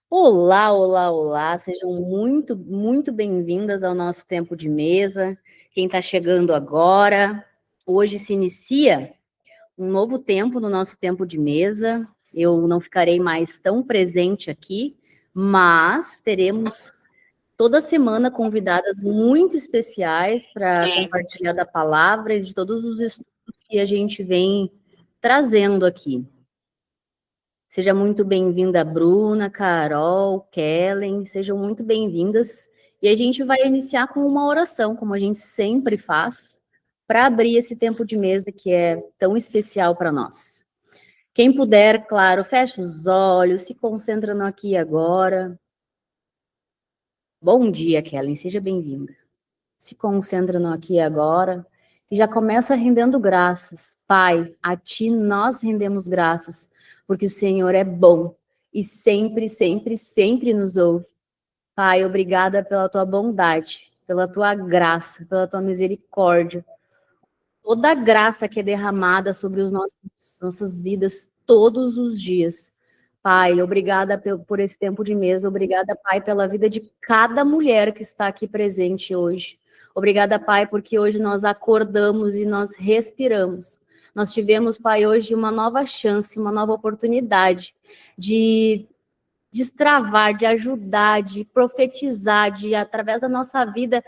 Olá, olá, olá, sejam muito, muito bem-vindas ao nosso tempo de mesa. Quem está chegando agora, hoje se inicia um novo tempo no nosso tempo de mesa. Eu não ficarei mais tão presente aqui, mas teremos toda semana convidadas muito especiais para compartilhar da palavra e de todos os estudos que a gente vem trazendo aqui. Seja muito bem-vinda, Bruna, Carol, Kellen, sejam muito bem-vindas. E a gente vai iniciar com uma oração, como a gente sempre faz, para abrir esse tempo de mesa que é tão especial para nós. Quem puder, claro, fecha os olhos, se concentra no aqui e agora. Bom dia, Kellen, seja bem-vinda. Se concentra no aqui e agora e já começa rendendo graças. Pai, a Ti nós rendemos graças, porque o Senhor é bom e sempre, sempre, sempre nos ouve. Pai, obrigada pela Tua bondade, pela Tua graça, pela Tua misericórdia, toda a graça que é derramada sobre os nossas vidas todos os dias. Pai, obrigada por esse tempo de mesa, obrigada, Pai, pela vida de cada mulher que está aqui presente hoje. Obrigada, Pai, porque hoje nós acordamos e nós respiramos. Nós tivemos, Pai, hoje uma nova chance, uma nova oportunidade de destravar, de ajudar, de profetizar, de, através da nossa vida,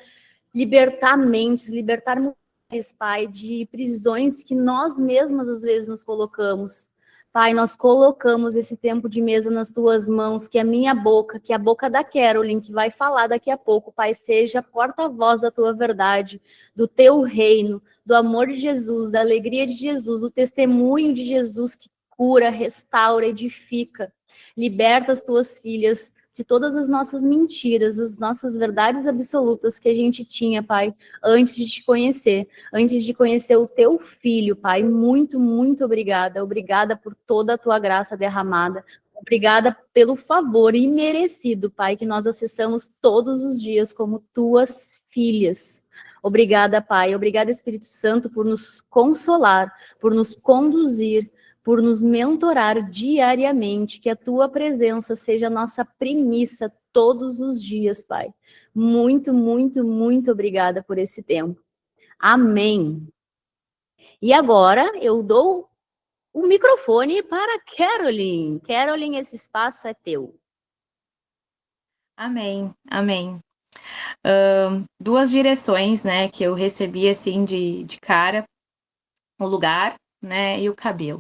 libertar mentes, libertar mulheres, Pai, de prisões que nós mesmas às vezes nos colocamos. Pai, nós colocamos esse tempo de mesa nas tuas mãos, que a minha boca, que a boca da Carolyn, que vai falar daqui a pouco, Pai, seja porta-voz da tua verdade, do teu reino, do amor de Jesus, da alegria de Jesus, do testemunho de Jesus que cura, restaura, edifica, liberta as tuas filhas de todas as nossas mentiras, as nossas verdades absolutas que a gente tinha, Pai, antes de te conhecer, antes de conhecer o teu filho, Pai. Muito, muito obrigada. Obrigada por toda a tua graça derramada. Obrigada pelo favor imerecido, Pai, que nós acessamos todos os dias como tuas filhas. Obrigada, Pai. Obrigada, Espírito Santo, por nos consolar, por nos conduzir, por nos mentorar diariamente, que a tua presença seja a nossa premissa todos os dias, Pai. Muito, muito, muito obrigada por esse tempo. Amém. E agora eu dou o microfone para Carolyn. Carolyn, esse espaço é teu. Amém, amém. Duas direções, né, que eu recebi, assim, de cara, o lugar, né, e o cabelo.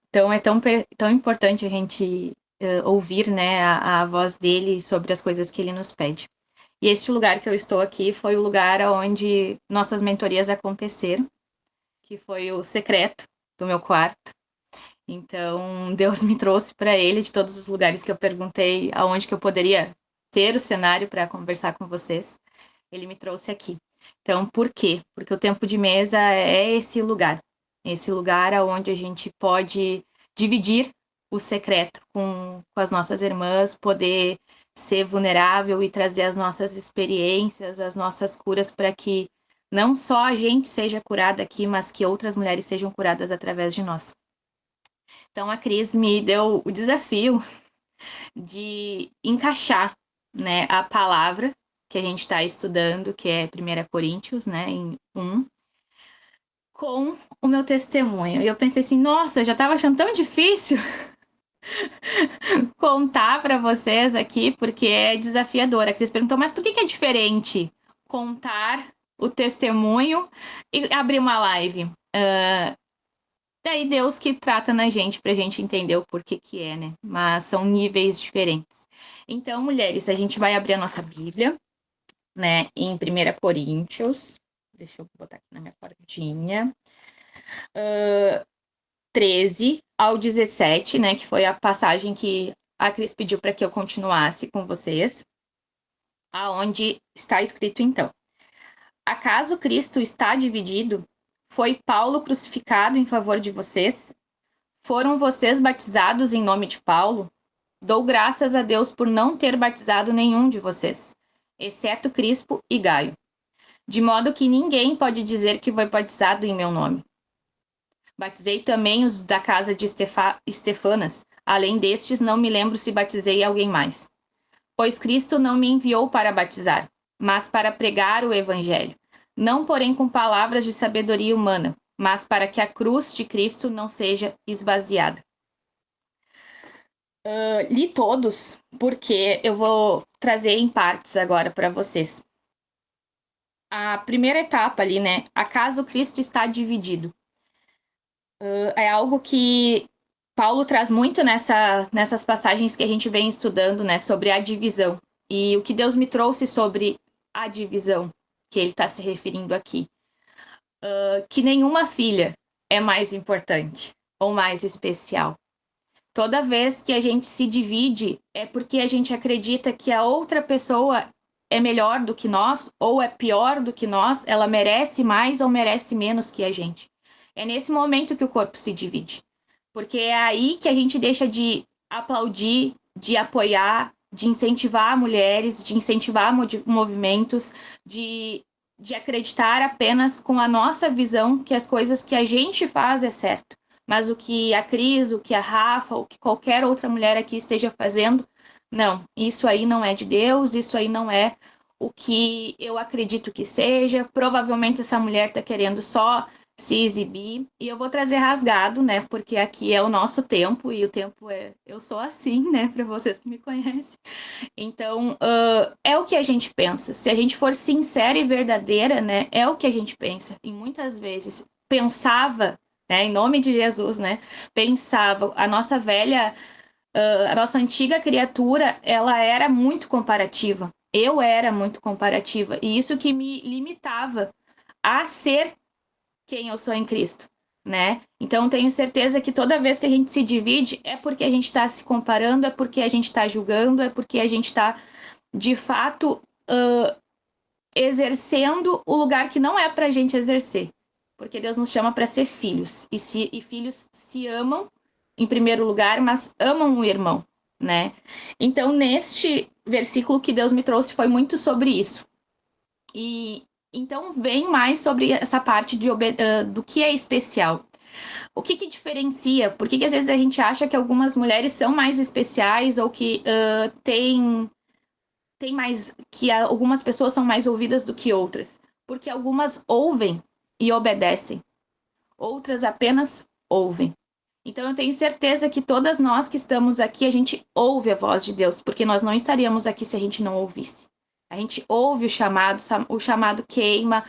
Então, é tão importante a gente ouvir, né, a voz dele sobre as coisas que ele nos pede. E este lugar que eu estou aqui foi o lugar onde nossas mentorias aconteceram, que foi o secreto do meu quarto. Então, Deus me trouxe para ele de todos os lugares que eu perguntei aonde que eu poderia ter o cenário para conversar com vocês. Ele me trouxe aqui. Então, por quê? Porque o tempo de mesa é esse lugar onde a gente pode dividir o secreto com as nossas irmãs, poder ser vulnerável e trazer as nossas experiências, as nossas curas para que não só a gente seja curada aqui, mas que outras mulheres sejam curadas através de nós. Então a Cris me deu o desafio de encaixar, né, a palavra que a gente está estudando, que é 1 Coríntios, né, em 1, com o meu testemunho. E eu pensei assim, nossa, eu já estava achando tão difícil contar para vocês aqui, porque é desafiador. A Cris perguntou, mas por que é diferente contar o testemunho e abrir uma live? Daí Deus que trata na gente pra gente entender o porquê que é, né? Mas são níveis diferentes. Então, mulheres, a gente vai abrir a nossa Bíblia, né? Em 1 Coríntios. Deixa eu botar aqui na minha cordinha. 13 ao 17, né? Que foi a passagem que a Cris pediu para que eu continuasse com vocês. Aonde está escrito então: acaso Cristo está dividido? Foi Paulo crucificado em favor de vocês? Foram vocês batizados em nome de Paulo? Dou graças a Deus por não ter batizado nenhum de vocês, exceto Crispo e Gaio, de modo que ninguém pode dizer que foi batizado em meu nome. Batizei também os da casa de Estefanas. Além destes, não me lembro se batizei alguém mais. Pois Cristo não me enviou para batizar, mas para pregar o evangelho, não porém com palavras de sabedoria humana, mas para que a cruz de Cristo não seja esvaziada. Li todos, porque eu vou trazer em partes agora para vocês. A primeira etapa ali, né? Acaso Cristo está dividido? É algo que Paulo traz muito nessas passagens que a gente vem estudando, né? Sobre a divisão. E o que Deus me trouxe sobre a divisão, que ele está se referindo aqui. Que nenhuma filha é mais importante ou mais especial. Toda vez que a gente se divide, é porque a gente acredita que a outra pessoa é melhor do que nós, ou é pior do que nós, ela merece mais ou merece menos que a gente. É nesse momento que o corpo se divide. Porque é aí que a gente deixa de aplaudir, de apoiar, de incentivar mulheres, de incentivar movimentos, de acreditar apenas com a nossa visão que as coisas que a gente faz é certo. Mas o que a Cris, o que a Rafa, o que qualquer outra mulher aqui esteja fazendo, não, isso aí não é de Deus, isso aí não é o que eu acredito que seja. Provavelmente essa mulher está querendo só se exibir. E eu vou trazer rasgado, né? Porque aqui é o nosso tempo, e o tempo é... Eu sou assim, né? Para vocês que me conhecem. Então, é o que a gente pensa. Se a gente for sincera e verdadeira, né? É o que a gente pensa. E muitas vezes pensava, né? Em nome de Jesus, né? Pensava, a nossa velha, a nossa antiga criatura, ela era muito comparativa. Eu era muito comparativa. E isso que me limitava a ser quem eu sou em Cristo, né? Então, tenho certeza que toda vez que a gente se divide, é porque a gente está se comparando, é porque a gente está julgando, é porque a gente está, de fato, exercendo o lugar que não é para a gente exercer. Porque Deus nos chama para ser filhos. E filhos se amam, em primeiro lugar, mas amam o irmão, né? Então, neste versículo que Deus me trouxe foi muito sobre isso. E então vem mais sobre essa parte do que é especial. O que diferencia? Por que às vezes a gente acha que algumas mulheres são mais especiais ou que tem mais, que algumas pessoas são mais ouvidas do que outras? Porque algumas ouvem e obedecem, outras apenas ouvem. Então eu tenho certeza que todas nós que estamos aqui, a gente ouve a voz de Deus, porque nós não estaríamos aqui se a gente não ouvisse. A gente ouve o chamado queima,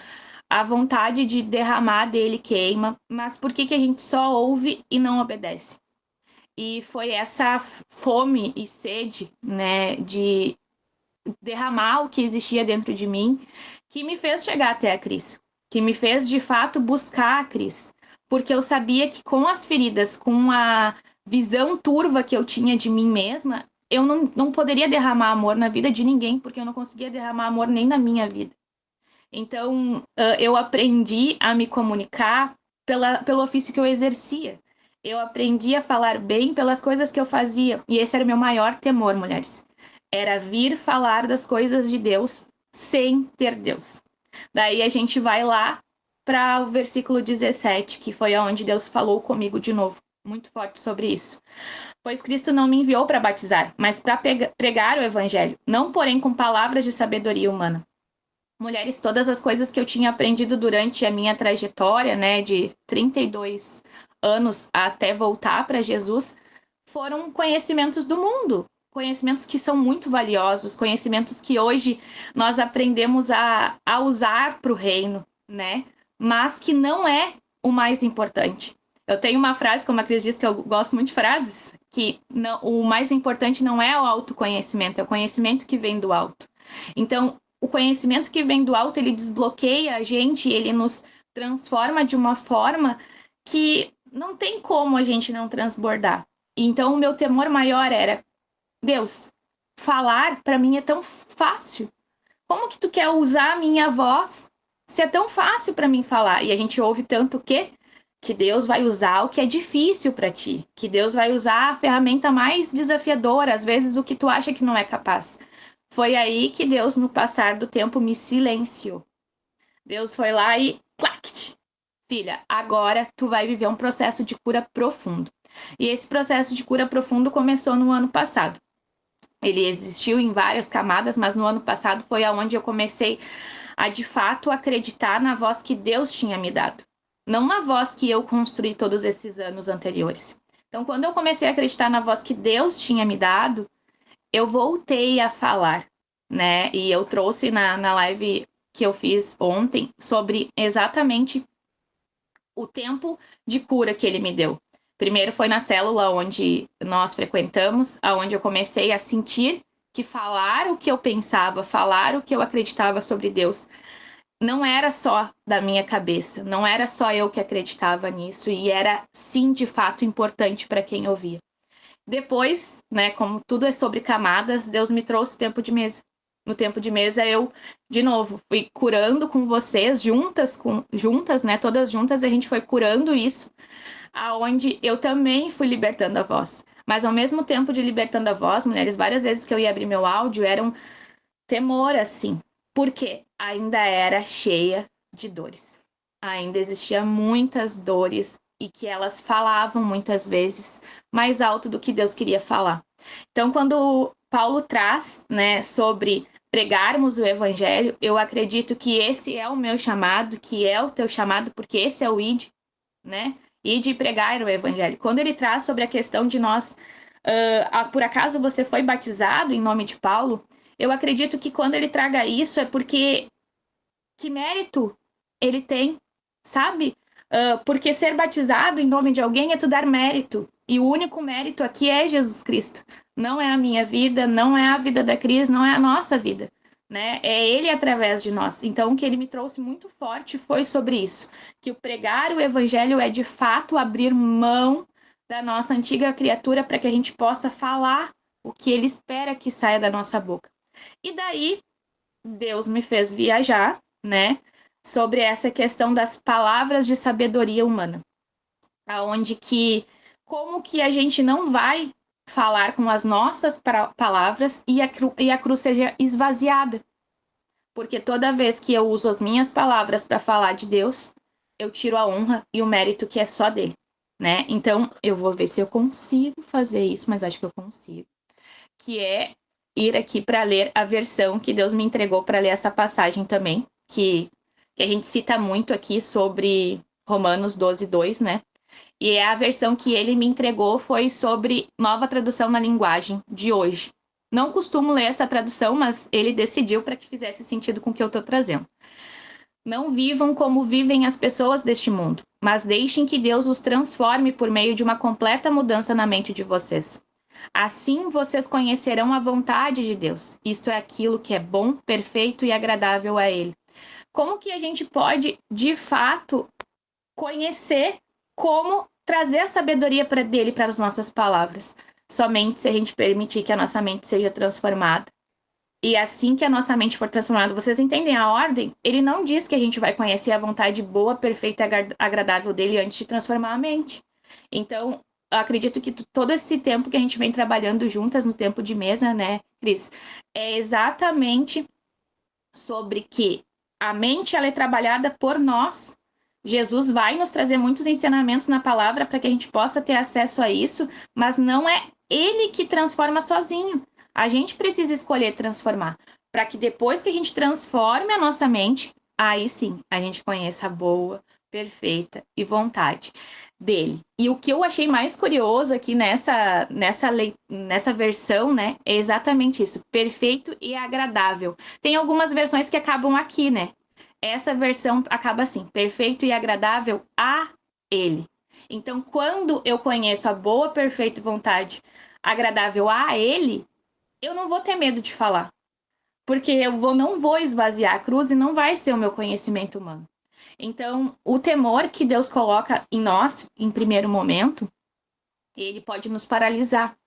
a vontade de derramar dele queima, mas por que a gente só ouve e não obedece? E foi essa fome e sede, né, de derramar o que existia dentro de mim, que me fez chegar até a Cris, que me fez de fato buscar a Cris, porque eu sabia que com as feridas, com a visão turva que eu tinha de mim mesma, eu não poderia derramar amor na vida de ninguém, porque eu não conseguia derramar amor nem na minha vida. Então, eu aprendi a me comunicar pelo ofício que eu exercia. Eu aprendi a falar bem pelas coisas que eu fazia. E esse era o meu maior temor, mulheres. Era vir falar das coisas de Deus sem ter Deus. Daí a gente vai lá para o versículo 17, que foi onde Deus falou comigo de novo, muito forte sobre isso. Pois Cristo não me enviou para batizar, mas para pregar o evangelho, não porém com palavras de sabedoria humana. Mulheres, todas as coisas que eu tinha aprendido durante a minha trajetória, né, de 32 anos até voltar para Jesus, foram conhecimentos do mundo, conhecimentos que são muito valiosos, conhecimentos que hoje nós aprendemos a usar para o reino, né, mas que não é o mais importante. Eu tenho uma frase, como a Cris disse, que eu gosto muito de frases, que não, o mais importante não é o autoconhecimento, é o conhecimento que vem do alto. Então, o conhecimento que vem do alto, ele desbloqueia a gente, ele nos transforma de uma forma que não tem como a gente não transbordar. Então, o meu temor maior era, Deus, falar para mim é tão fácil. Como que tu quer usar a minha voz se é tão fácil para mim falar? E a gente ouve tanto o quê? Que Deus vai usar o que é difícil para ti, que Deus vai usar a ferramenta mais desafiadora, às vezes o que tu acha que não é capaz. Foi aí que Deus, no passar do tempo, me silenciou. Deus foi lá e clact, filha, agora tu vai viver um processo de cura profundo. E esse processo de cura profundo começou no ano passado. Ele existiu em várias camadas, mas no ano passado foi aonde eu comecei a, de fato, acreditar na voz que Deus tinha me dado. Não na voz que eu construí todos esses anos anteriores. Então, quando eu comecei a acreditar na voz que Deus tinha me dado, eu voltei a falar, né? E eu trouxe na live que eu fiz ontem sobre exatamente o tempo de cura que ele me deu. Primeiro foi na célula onde nós frequentamos, aonde eu comecei a sentir que falar o que eu pensava, falar o que eu acreditava sobre Deus, não era só da minha cabeça, não era só eu que acreditava nisso, e era, sim, de fato, importante para quem ouvia. Depois, né, como tudo é sobre camadas, Deus me trouxe o tempo de mesa. No tempo de mesa, eu, de novo, fui curando com vocês, juntas, né, todas juntas, a gente foi curando isso, aonde eu também fui libertando a voz. Mas, ao mesmo tempo de libertando a voz, mulheres, várias vezes que eu ia abrir meu áudio, era um temor, assim, porque ainda era cheia de dores. Ainda existia muitas dores e que elas falavam muitas vezes mais alto do que Deus queria falar. Então, quando Paulo traz, né, sobre pregarmos o evangelho, eu acredito que esse é o meu chamado, que é o teu chamado, porque esse é o id, né? Id e pregar o evangelho. Quando ele traz sobre a questão de nós, por acaso você foi batizado em nome de Paulo, eu acredito que quando ele traga isso é porque que mérito ele tem, sabe? Porque ser batizado em nome de alguém é tu dar mérito. E o único mérito aqui é Jesus Cristo. Não é a minha vida, não é a vida da Cris, não é a nossa vida, né? É Ele através de nós. Então, o que ele me trouxe muito forte foi sobre isso. Que o pregar o evangelho é, de fato, abrir mão da nossa antiga criatura para que a gente possa falar o que ele espera que saia da nossa boca. E daí, Deus me fez viajar, né, sobre essa questão das palavras de sabedoria humana, aonde que como que a gente não vai falar com as nossas palavras e a cruz seja esvaziada, porque toda vez que eu uso as minhas palavras para falar de Deus, eu tiro a honra e o mérito que é só dele, né? Então eu vou ver se eu consigo fazer isso, mas acho que eu consigo, que é ir aqui para ler a versão que Deus me entregou para ler essa passagem também, que a gente cita muito aqui sobre Romanos 12:2, né? E a versão que ele me entregou foi sobre Nova Tradução na Linguagem de hoje. Não costumo ler essa tradução, mas ele decidiu para que fizesse sentido com o que eu estou trazendo. Não vivam como vivem as pessoas deste mundo, mas deixem que Deus os transforme por meio de uma completa mudança na mente de vocês. Assim vocês conhecerão a vontade de Deus. Isto é aquilo que é bom, perfeito e agradável a Ele. Como que a gente pode, de fato, conhecer como trazer a sabedoria dele para as nossas palavras? Somente se a gente permitir que a nossa mente seja transformada. E assim que a nossa mente for transformada, vocês entendem a ordem? Ele não diz que a gente vai conhecer a vontade boa, perfeita e agradável dele antes de transformar a mente. Então, eu acredito que todo esse tempo que a gente vem trabalhando juntas no tempo de mesa, né, Cris, é exatamente sobre que a mente ela é trabalhada por nós. Jesus vai nos trazer muitos ensinamentos na palavra para que a gente possa ter acesso a isso, mas não é ele que transforma sozinho. A gente precisa escolher transformar, para que depois que a gente transforme a nossa mente, aí sim a gente conheça a boa, perfeita e vontade dele. E o que eu achei mais curioso aqui nessa versão, né, é exatamente isso, perfeito e agradável. Tem algumas versões que acabam aqui, né? Essa versão acaba assim, perfeito e agradável a ele. Então, quando eu conheço a boa, perfeita vontade agradável a ele, eu não vou ter medo de falar. Porque não vou esvaziar a cruz e não vai ser o meu conhecimento humano. Então, o temor que Deus coloca em nós, em primeiro momento, ele pode nos paralisar.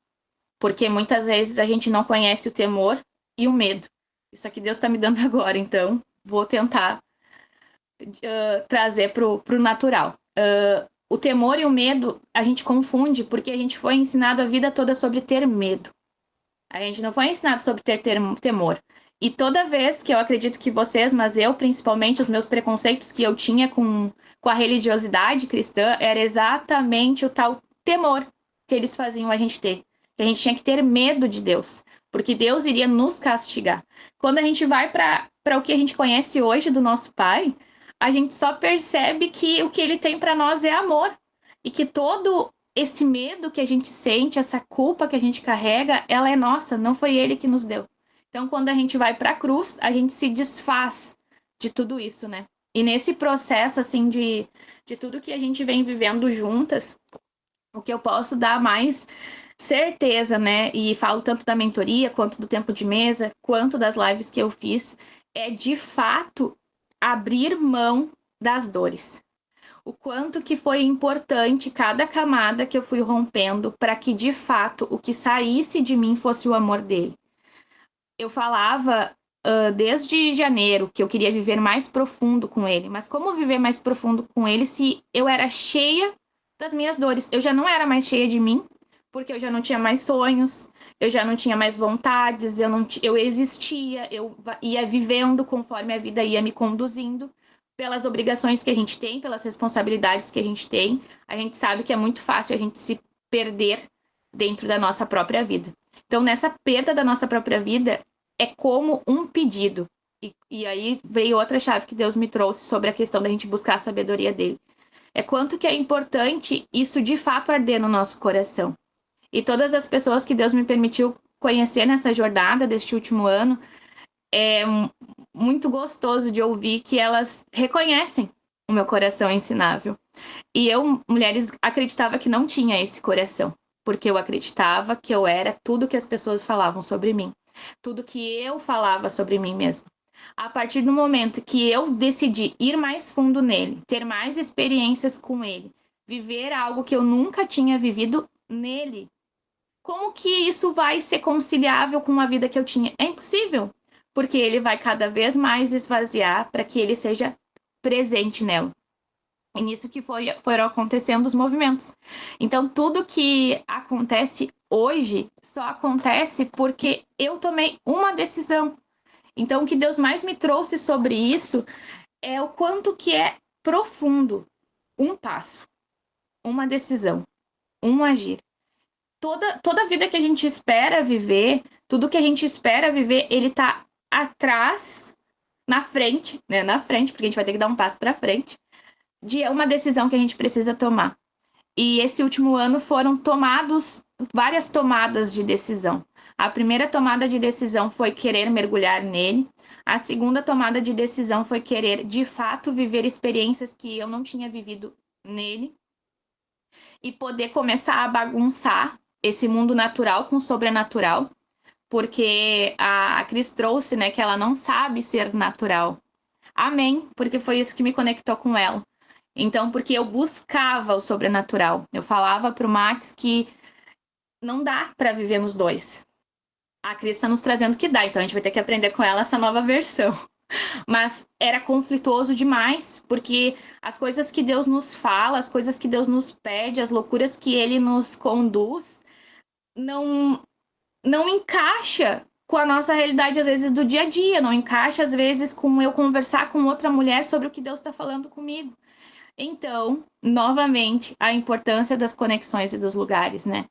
Porque muitas vezes a gente não conhece o temor e o medo. Isso aqui Deus está me dando agora, então vou tentar trazer para o natural. O temor e o medo a gente confunde porque a gente foi ensinado a vida toda sobre ter medo. A gente não foi ensinado sobre ter temor. E toda vez que eu acredito que vocês, mas eu principalmente, os meus preconceitos que eu tinha com a religiosidade cristã, era exatamente o tal temor que eles faziam a gente ter. Que a gente tinha que ter medo de Deus, porque Deus iria nos castigar. Quando a gente vai para o que a gente conhece hoje do nosso Pai, a gente só percebe que o que ele tem para nós é amor. E que todo esse medo que a gente sente, essa culpa que a gente carrega, ela é nossa, não foi ele que nos deu. Então, quando a gente vai para a cruz, a gente se desfaz de tudo isso, né? E nesse processo, assim, de tudo que a gente vem vivendo juntas, o que eu posso dar mais certeza, né? E falo tanto da mentoria, quanto do tempo de mesa, quanto das lives que eu fiz, é de fato abrir mão das dores. O quanto que foi importante cada camada que eu fui rompendo para que, de fato, o que saísse de mim fosse o amor dele. Eu falava desde janeiro que eu queria viver mais profundo com ele. Mas como viver mais profundo com ele se eu era cheia das minhas dores? Eu já não era mais cheia de mim, porque eu já não tinha mais sonhos, eu já não tinha mais vontades, eu existia, eu ia vivendo conforme a vida ia me conduzindo, pelas obrigações que a gente tem, pelas responsabilidades que a gente tem. A gente sabe que é muito fácil a gente se perder dentro da nossa própria vida. Então, nessa perda da nossa própria vida, é como um pedido. E aí veio outra chave que Deus me trouxe sobre a questão da gente buscar a sabedoria dele. É quanto que é importante isso de fato arder no nosso coração. E todas as pessoas que Deus me permitiu conhecer nessa jornada deste último ano, é muito gostoso de ouvir que elas reconhecem o meu coração ensinável. E eu, mulheres, acreditava que não tinha esse coração, porque eu acreditava que eu era tudo que as pessoas falavam sobre mim, tudo que eu falava sobre mim mesma. A partir do momento que eu decidi ir mais fundo nele, ter mais experiências com ele, viver algo que eu nunca tinha vivido nele, como que isso vai ser conciliável com a vida que eu tinha? É impossível, porque ele vai cada vez mais esvaziar para que ele seja presente nela. E nisso que foram acontecendo os movimentos. Então, tudo que acontece hoje só acontece porque eu tomei uma decisão. Então, o que Deus mais me trouxe sobre isso é o quanto que é profundo um passo, uma decisão, um agir. Toda a vida que a gente espera viver, tudo que a gente espera viver, ele tá atrás, na frente, né? Na frente, porque a gente vai ter que dar um passo para frente, de uma decisão que a gente precisa tomar. E esse último ano foram tomados várias tomadas de decisão. A primeira tomada de decisão foi querer mergulhar nele. A segunda tomada de decisão foi querer, de fato, viver experiências que eu não tinha vivido nele. E poder começar a bagunçar esse mundo natural com o sobrenatural. Porque a Cris trouxe, né, que ela não sabe ser natural. Amém, porque foi isso que me conectou com ela. Então, porque eu buscava o sobrenatural. Eu falava pro Max que não dá para viver nos dois. A Cris está nos trazendo que dá, então a gente vai ter que aprender com ela essa nova versão. Mas era conflituoso demais, porque as coisas que Deus nos fala, as coisas que Deus nos pede, as loucuras que Ele nos conduz, não encaixa com a nossa realidade, às vezes, do dia a dia. Não encaixa, às vezes, com eu conversar com outra mulher sobre o que Deus está falando comigo. Então, novamente, a importância das conexões e dos lugares, né?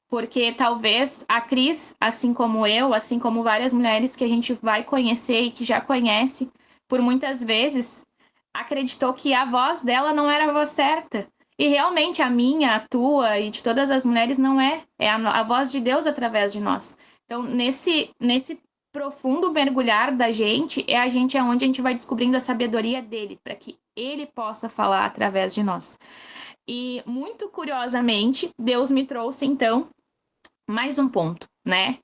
Porque talvez a Cris, assim como eu, assim como várias mulheres que a gente vai conhecer e que já conhece, por muitas vezes, acreditou que a voz dela não era a voz certa. E realmente a minha, a tua e de todas as mulheres não é. É a voz de Deus através de nós. Então, nesse profundo mergulhar da gente, é onde a gente vai descobrindo a sabedoria dele, para que ele possa falar através de nós. E, muito curiosamente, Deus me trouxe, então, mais um ponto, né?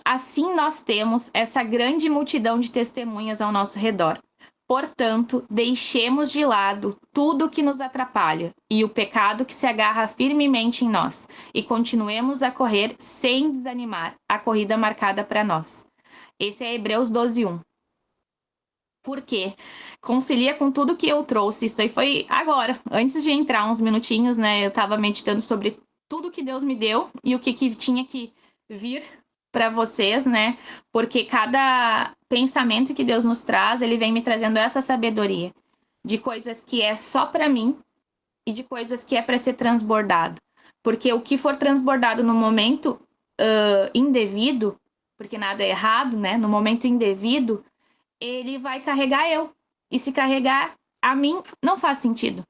Assim nós temos essa grande multidão de testemunhas ao nosso redor. Portanto, deixemos de lado tudo que nos atrapalha e o pecado que se agarra firmemente em nós, e continuemos a correr sem desanimar a corrida marcada para nós. Esse é Hebreus 12:1. Por quê? Concilia com tudo que eu trouxe. Isso aí foi agora, antes de entrar uns minutinhos, né? Eu estava meditando sobre tudo que Deus me deu e o que tinha que vir para vocês, né? Porque cada pensamento que Deus nos traz, ele vem me trazendo essa sabedoria de coisas que é só para mim e de coisas que é para ser transbordado. Porque o que for transbordado no momento indevido, porque nada é errado, né? No momento indevido, ele vai carregar eu. E se carregar a mim, não faz sentido.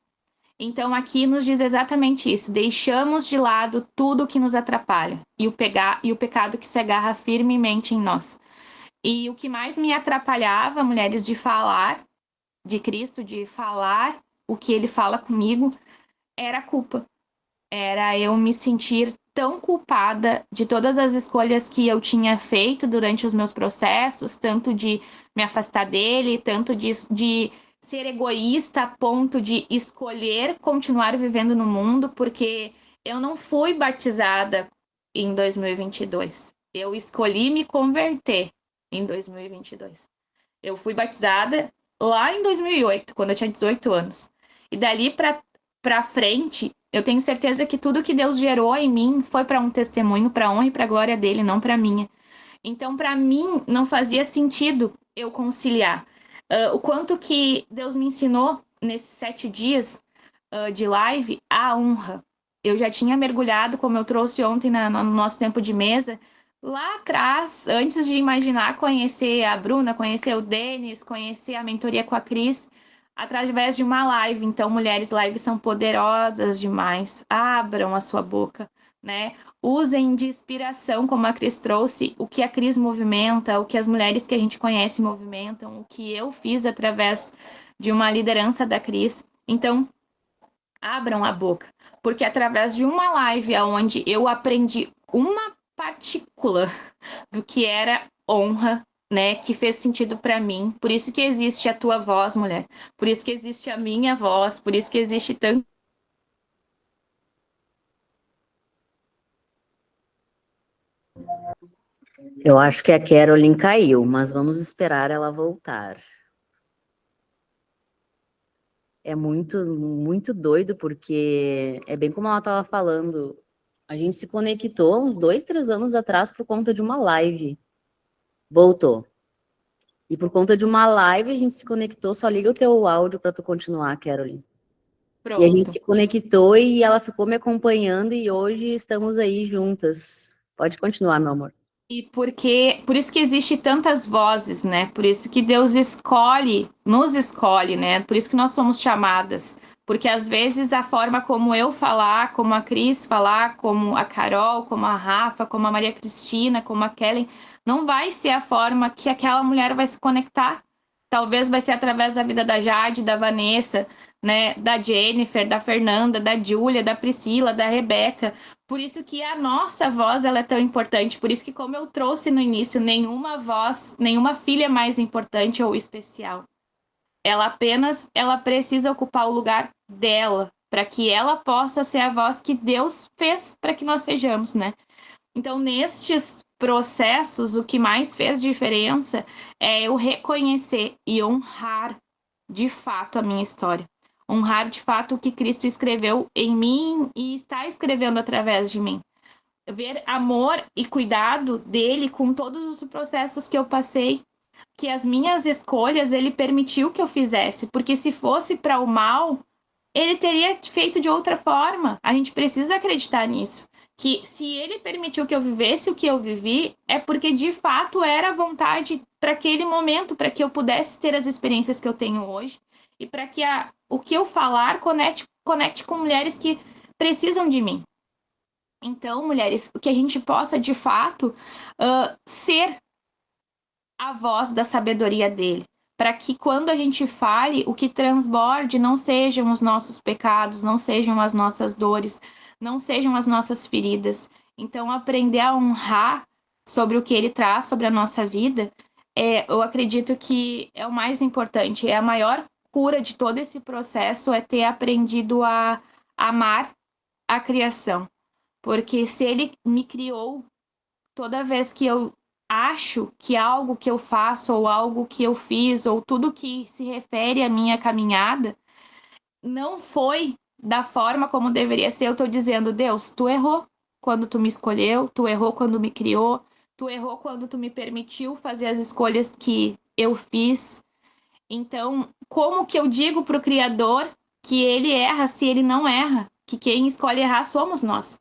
Então, aqui nos diz exatamente isso. Deixamos de lado tudo que nos atrapalha e o pecado que se agarra firmemente em nós. E o que mais me atrapalhava, mulheres, de falar de Cristo, de falar o que ele fala comigo, era a culpa. Era eu me sentir tão culpada de todas as escolhas que eu tinha feito durante os meus processos, tanto de me afastar dele, tanto de ser egoísta a ponto de escolher continuar vivendo no mundo, porque eu não fui batizada em 2022. Eu escolhi me converter em 2022. Eu fui batizada lá em 2008, quando eu tinha 18 anos. E dali para frente, eu tenho certeza que tudo que Deus gerou em mim foi para um testemunho, para a honra e para a glória dele, não para minha. Então, para mim, não fazia sentido eu conciliar. O quanto que Deus me ensinou nesses 7 dias de live, a honra. Eu já tinha mergulhado, como eu trouxe ontem no nosso tempo de mesa, lá atrás, antes de imaginar conhecer a Bruna, conhecer o Denis, conhecer a mentoria com a Cris, através de uma live. Então, mulheres, lives são poderosas demais. Abram a sua boca, né? Usem de inspiração, como a Cris trouxe, o que a Cris movimenta, o que as mulheres que a gente conhece movimentam, o que eu fiz através de uma liderança da Cris. Então, abram a boca, porque através de uma live onde eu aprendi uma partícula do que era honra, né, que fez sentido para mim. Por isso que existe a tua voz, mulher. Por isso que existe a minha voz. Por isso que existe tanto. Eu acho que a Carolyn caiu, mas vamos esperar ela voltar. É muito doido, porque é bem como ela estava falando. A gente se conectou uns 2, 3 anos atrás por conta de uma live. Voltou. E por conta de uma live a gente se conectou. Só liga o teu áudio para tu continuar, Carolyn. E a gente Pronto. se conectou e ela ficou me acompanhando e hoje estamos aí juntas. Pode continuar, meu amor. E por isso que existe tantas vozes, né? Por isso que Deus escolhe, nos escolhe, né? Por isso que nós somos chamadas. Porque às vezes a forma como eu falar, como a Cris falar, como a Carol, como a Rafa, como a Maria Cristina, como a Kellen, não vai ser a forma que aquela mulher vai se conectar. Talvez vai ser através da vida da Jade, da Vanessa, né? Da Jennifer, da Fernanda, da Júlia, da Priscila, da Rebeca. Por isso que a nossa voz ela é tão importante. Por isso que, como eu trouxe no início, nenhuma voz, nenhuma filha é mais importante ou especial. Ela precisa ocupar o lugar dela, para que ela possa ser a voz que Deus fez para que nós sejamos, né? Então, nestes processos, o que mais fez diferença é eu reconhecer e honrar de fato a minha história. Honrar de fato o que Cristo escreveu em mim e está escrevendo através de mim. Ver amor e cuidado dele com todos os processos que eu passei, que as minhas escolhas ele permitiu que eu fizesse, porque se fosse para o mal, ele teria feito de outra forma. A gente precisa acreditar nisso. Que se ele permitiu que eu vivesse o que eu vivi, é porque de fato era a vontade para aquele momento, para que eu pudesse ter as experiências que eu tenho hoje e para que o que eu falar conecte com mulheres que precisam de mim. Então, mulheres, que a gente possa de fato ser a voz da sabedoria dele, para que quando a gente fale, o que transborde não sejam os nossos pecados, não sejam as nossas dores, não sejam as nossas feridas. Então, aprender a honrar sobre o que ele traz sobre a nossa vida, eu acredito que é o mais importante, é a maior cura de todo esse processo, é ter aprendido a amar a criação. Porque se ele me criou, toda vez que eu acho que algo que eu faço, ou algo que eu fiz, ou tudo que se refere à minha caminhada, não foi da forma como deveria ser, eu tô dizendo, Deus, tu errou quando tu me escolheu, tu errou quando me criou, Tu errou quando tu me permitiu fazer as escolhas que eu fiz. Então, como que eu digo pro Criador que ele erra se ele não erra? Que quem escolhe errar somos nós.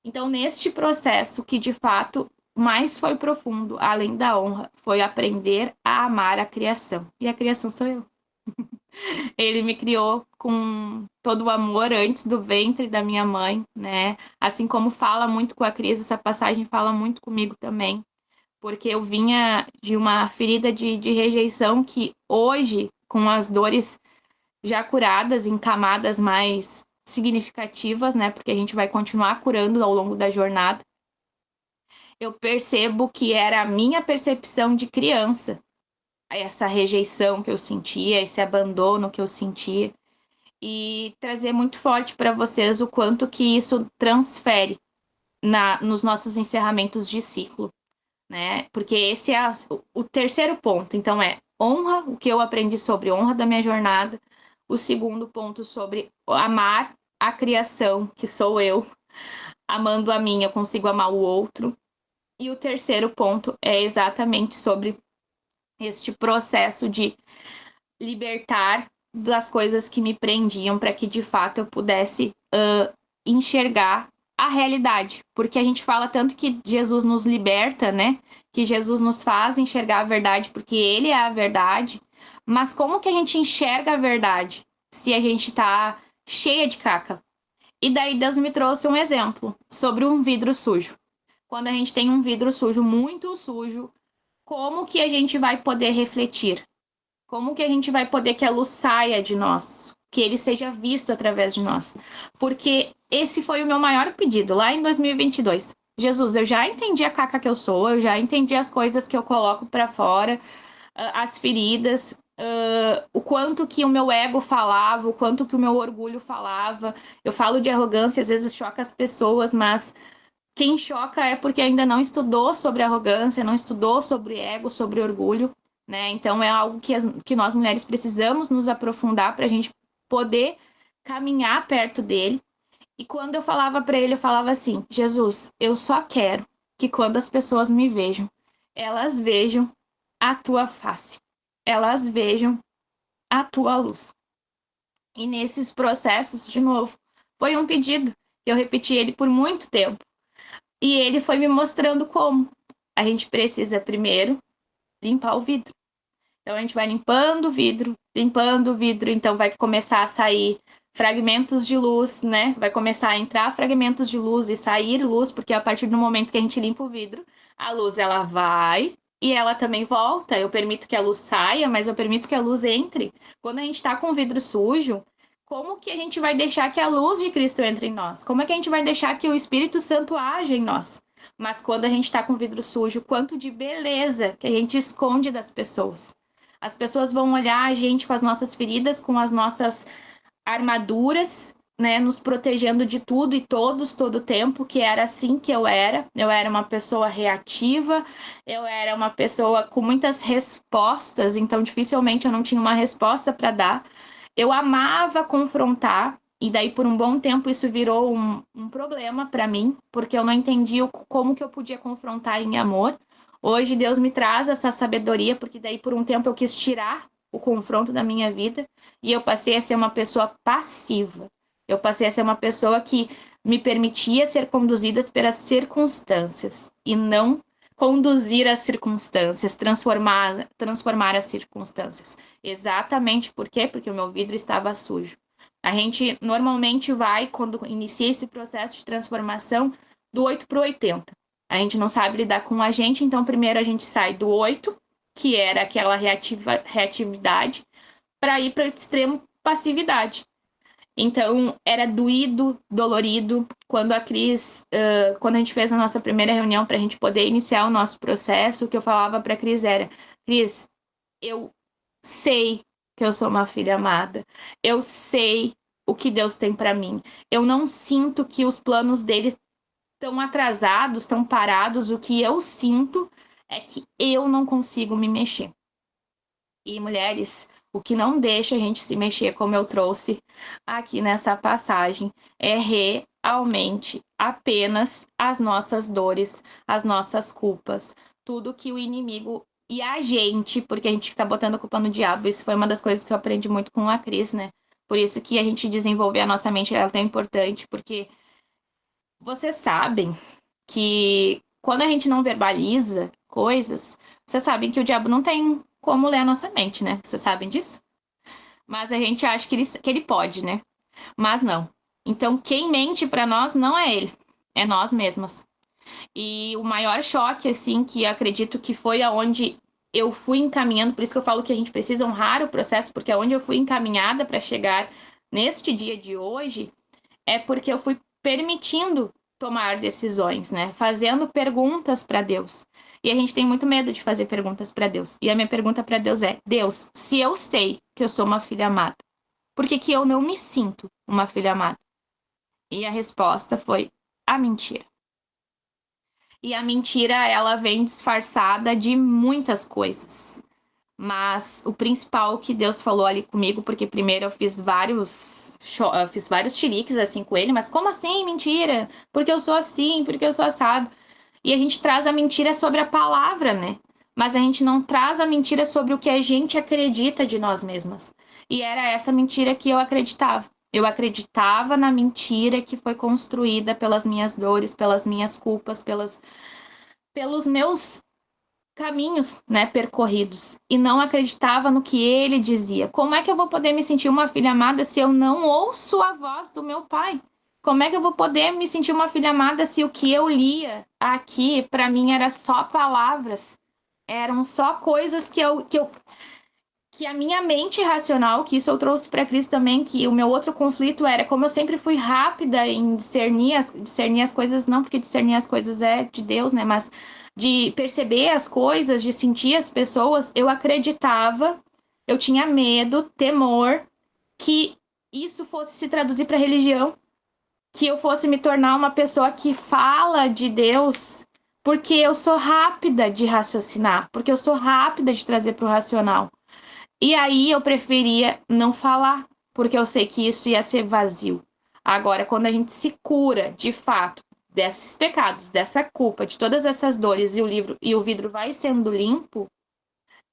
Então, neste processo que de fato mais foi profundo, além da honra, foi aprender a amar a criação. E a criação sou eu. Ele me criou com todo o amor antes do ventre da minha mãe, né? Assim como fala muito com a Cris, essa passagem fala muito comigo também, porque eu vinha de uma ferida de rejeição que hoje, com as dores já curadas em camadas mais significativas, né? Porque a gente vai continuar curando ao longo da jornada. Eu percebo que era a minha percepção de criança, essa rejeição que eu sentia, esse abandono que eu sentia, e trazer muito forte para vocês o quanto que isso transfere nos nossos encerramentos de ciclo, né? Porque esse é o terceiro ponto. Então, honra, o que eu aprendi sobre honra da minha jornada. O segundo ponto sobre amar a criação, que sou eu. Amando a mim, eu consigo amar o outro. E o terceiro ponto é exatamente sobre este processo de libertar das coisas que me prendiam para que de fato eu pudesse enxergar a realidade, porque a gente fala tanto que Jesus nos liberta, né? Que Jesus nos faz enxergar a verdade, porque Ele é a verdade. Mas como que a gente enxerga a verdade se a gente tá cheia de caca? E daí Deus me trouxe um exemplo sobre um vidro sujo. Quando a gente tem um vidro sujo, muito sujo, como que a gente vai poder refletir? Como que a gente vai poder que a luz saia de nós? Que ele seja visto através de nós? Porque esse foi o meu maior pedido lá em 2022. Jesus, eu já entendi a caca que eu sou, eu já entendi as coisas que eu coloco para fora, as feridas, o quanto que o meu ego falava, o quanto que o meu orgulho falava. Eu falo de arrogância, às vezes choca as pessoas, mas quem choca é porque ainda não estudou sobre arrogância, não estudou sobre ego, sobre orgulho, né? Então é algo que nós mulheres precisamos nos aprofundar para a gente poder caminhar perto dele. E quando eu falava para ele, eu falava assim: Jesus, eu só quero que quando as pessoas me vejam, elas vejam a tua face, elas vejam a tua luz. E nesses processos, de novo, foi um pedido. Eu repeti ele por muito tempo. E ele foi me mostrando como. A gente precisa primeiro limpar o vidro. Então a gente vai limpando o vidro, então vai começar a sair fragmentos de luz, né? Vai começar a entrar fragmentos de luz e sair luz, porque a partir do momento que a gente limpa o vidro, a luz ela vai e ela também volta. Eu permito que a luz saia, mas eu permito que a luz entre. Quando a gente tá com o vidro sujo, como que a gente vai deixar que a luz de Cristo entre em nós? Como é que a gente vai deixar que o Espírito Santo age em nós? Mas quando a gente está com vidro sujo, quanto de beleza que a gente esconde das pessoas. As pessoas vão olhar a gente com as nossas feridas, com as nossas armaduras, né, nos protegendo de tudo e todos, todo o tempo, que era assim que eu era. Eu era uma pessoa reativa, eu era uma pessoa com muitas respostas, então dificilmente eu não tinha uma resposta para dar. Eu amava confrontar, e daí por um bom tempo isso virou um problema para mim, porque eu não entendia como que eu podia confrontar em amor. Hoje Deus me traz essa sabedoria, porque daí por um tempo eu quis tirar o confronto da minha vida, e eu passei a ser uma pessoa passiva. Eu passei a ser uma pessoa que me permitia ser conduzida pelas circunstâncias, e não conduzir as circunstâncias, transformar as circunstâncias. Exatamente por quê? Porque o meu vidro estava sujo. A gente normalmente vai, quando inicia esse processo de transformação, do 8 para o 80. A gente não sabe lidar com a gente, então primeiro a gente sai do 8, que era aquela reatividade, para ir para o extremo passividade. Então, era doído, dolorido. Quando a Cris, quando a gente fez a nossa primeira reunião para a gente poder iniciar o nosso processo, o que eu falava para a Cris era: Cris, eu sei que eu sou uma filha amada. Eu sei o que Deus tem para mim. Eu não sinto que os planos dele estão atrasados, estão parados. O que eu sinto é que eu não consigo me mexer. E, mulheres, o que não deixa a gente se mexer, como eu trouxe aqui nessa passagem, é totalmente apenas as nossas dores, as nossas culpas, tudo que o inimigo e a gente, porque a gente fica botando a culpa no diabo. Isso foi uma das coisas que eu aprendi muito com a Cris, né? Por isso que a gente desenvolver a nossa mente é tão importante, porque vocês sabem que quando a gente não verbaliza coisas, vocês sabem que o diabo não tem como ler a nossa mente, né? Vocês sabem disso? Mas a gente acha que ele pode, né? Mas não. Então, quem mente para nós não é ele, é nós mesmas. E o maior choque, assim, que acredito que foi aonde eu fui encaminhando, por isso que eu falo que a gente precisa honrar o processo, porque aonde eu fui encaminhada para chegar neste dia de hoje, é porque eu fui permitindo tomar decisões, né? Fazendo perguntas para Deus. E a gente tem muito medo de fazer perguntas para Deus. E a minha pergunta para Deus é: Deus, se eu sei que eu sou uma filha amada, por que que eu não me sinto uma filha amada? E a resposta foi a mentira. E a mentira, ela vem disfarçada de muitas coisas. Mas o principal que Deus falou ali comigo, porque primeiro eu fiz vários chiliques assim com ele, mas como assim mentira? Porque eu sou assim, porque eu sou assado. E a gente traz a mentira sobre a palavra, né? Mas a gente não traz a mentira sobre o que a gente acredita de nós mesmas. E era essa mentira que eu acreditava. Eu acreditava na mentira que foi construída pelas minhas dores, pelas minhas culpas, pelos meus caminhos, né, percorridos, e não acreditava no que ele dizia. Como é que eu vou poder me sentir uma filha amada se eu não ouço a voz do meu pai? Como é que eu vou poder me sentir uma filha amada se o que eu lia aqui para mim era só palavras? Eram só coisas que a minha mente racional, que isso eu trouxe para Cris também, que o meu outro conflito era como eu sempre fui rápida em discernir as coisas, não porque discernir as coisas é de Deus, né, mas de perceber as coisas, de sentir as pessoas, eu acreditava, eu tinha medo, temor que isso fosse se traduzir para religião, que eu fosse me tornar uma pessoa que fala de Deus, porque eu sou rápida de raciocinar, porque eu sou rápida de trazer para o racional. E aí eu preferia não falar, porque eu sei que isso ia ser vazio. Agora, quando a gente se cura, de fato, desses pecados, dessa culpa, de todas essas dores, e o vidro vai sendo limpo,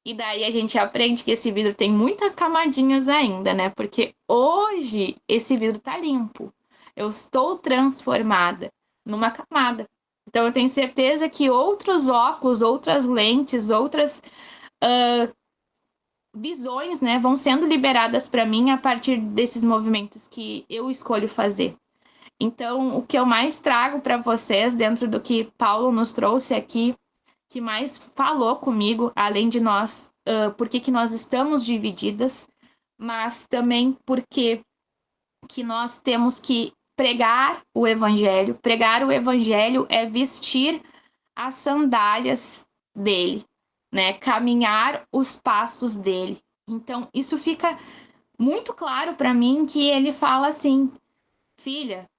e daí a gente aprende que esse vidro tem muitas camadinhas ainda, né? Porque hoje esse vidro tá limpo. Eu estou transformada numa camada. Então eu tenho certeza que outros óculos, outras lentes, outras visões, né, vão sendo liberadas para mim a partir desses movimentos que eu escolho fazer. Então, o que eu mais trago para vocês, dentro do que Paulo nos trouxe aqui, que mais falou comigo, além de nós, por que nós estamos divididas, mas também porque que nós temos que pregar o evangelho. Pregar o evangelho é vestir as sandálias dele, né? Caminhar os passos dele. Então, isso fica muito claro para mim que ele fala assim: filha,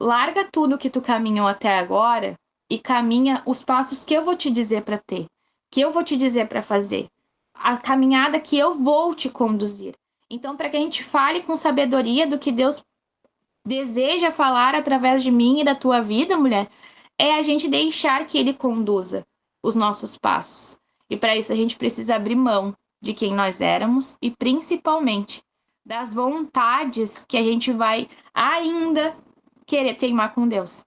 larga tudo que tu caminhou até agora e caminha os passos que eu vou te dizer para ter, que eu vou te dizer para fazer, a caminhada que eu vou te conduzir. Então, para que a gente fale com sabedoria do que Deus deseja falar através de mim e da tua vida, mulher, é a gente deixar que ele conduza os nossos passos. E para isso a gente precisa abrir mão de quem nós éramos e principalmente das vontades que a gente vai ainda querer teimar com Deus.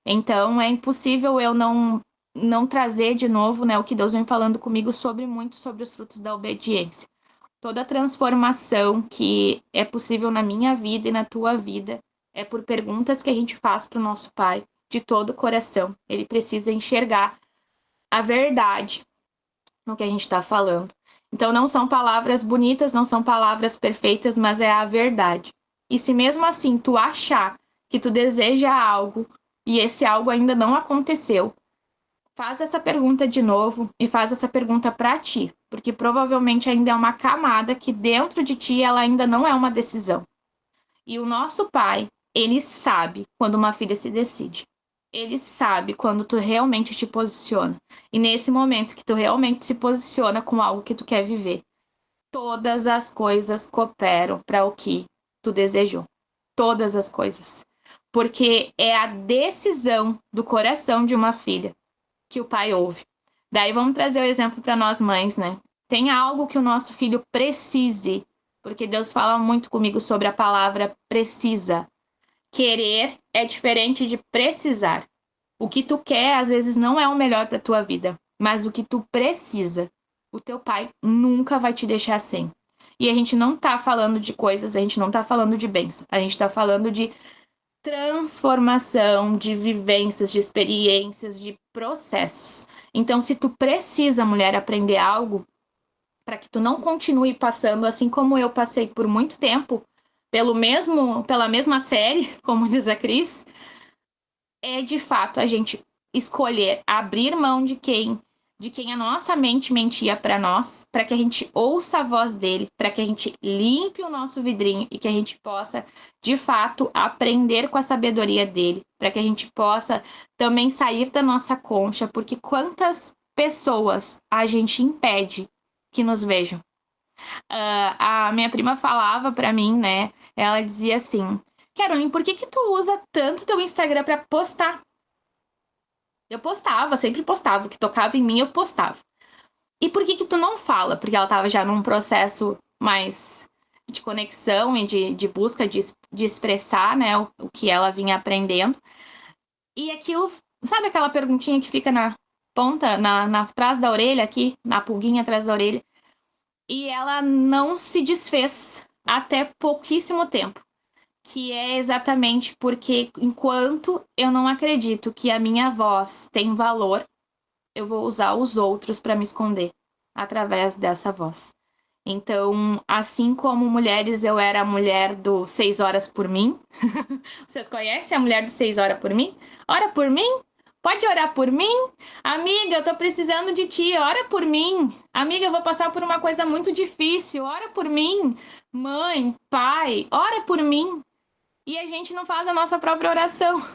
Então é impossível eu não trazer de novo, né, o que Deus vem falando comigo muito sobre os frutos da obediência. Toda a transformação que é possível na minha vida e na tua vida é por perguntas que a gente faz para o nosso Pai de todo o coração. Ele precisa enxergar a verdade no que a gente está falando. Então não são palavras bonitas, não são palavras perfeitas, mas é a verdade. E se mesmo assim tu achar que tu deseja algo e esse algo ainda não aconteceu, faz essa pergunta de novo e faz essa pergunta para ti, porque provavelmente ainda é uma camada que dentro de ti ela ainda não é uma decisão. E o nosso Pai, ele sabe quando uma filha se decide. Ele sabe quando tu realmente te posiciona. E nesse momento que tu realmente se posiciona com algo que tu quer viver, todas as coisas cooperam para o que tu desejou. Todas as coisas. porque é a decisão do coração de uma filha que o pai ouve. Daí vamos trazer o exemplo para nós mães, né? Tem algo que o nosso filho precise, porque Deus fala muito comigo sobre a palavra precisa. Querer é diferente de precisar. O que tu quer, às vezes, não é o melhor para tua vida, mas o que tu precisa, o teu pai nunca vai te deixar sem. E a gente não tá falando de coisas, a gente não tá falando de bens, a gente tá falando de transformação, de vivências, de experiências, de processos. Então, se tu precisa, mulher, aprender algo, para que tu não continue passando, assim como eu passei por muito tempo, pela mesma série, como diz a Cris, é de fato a gente escolher abrir mão de quem a nossa mente mentia para nós, para que a gente ouça a voz dele, para que a gente limpe o nosso vidrinho e que a gente possa, de fato, aprender com a sabedoria dele, para que a gente possa também sair da nossa concha, porque quantas pessoas a gente impede que nos vejam. A minha prima falava para mim, né? Ela dizia assim: Caroline, por que tu usa tanto teu Instagram para postar? Eu postava, sempre postava. O que tocava em mim, eu postava. E por que tu não fala? Porque ela tava já num processo mais de conexão e de busca de expressar, né, o que ela vinha aprendendo. E aquilo, sabe aquela perguntinha que fica na ponta, atrás da orelha aqui, na pulguinha atrás da orelha? E ela não se desfez até pouquíssimo tempo. Que é exatamente porque enquanto eu não acredito que a minha voz tem valor, eu vou usar os outros para me esconder através dessa voz. Então, assim como mulheres, eu era a mulher do 6 horas por mim. Vocês conhecem a mulher do 6 horas por mim? Ora por mim? Pode orar por mim? Amiga, eu tô precisando de ti, ora por mim. Amiga, eu vou passar por uma coisa muito difícil, ora por mim. Mãe, pai, ora por mim. E a gente não faz a nossa própria oração.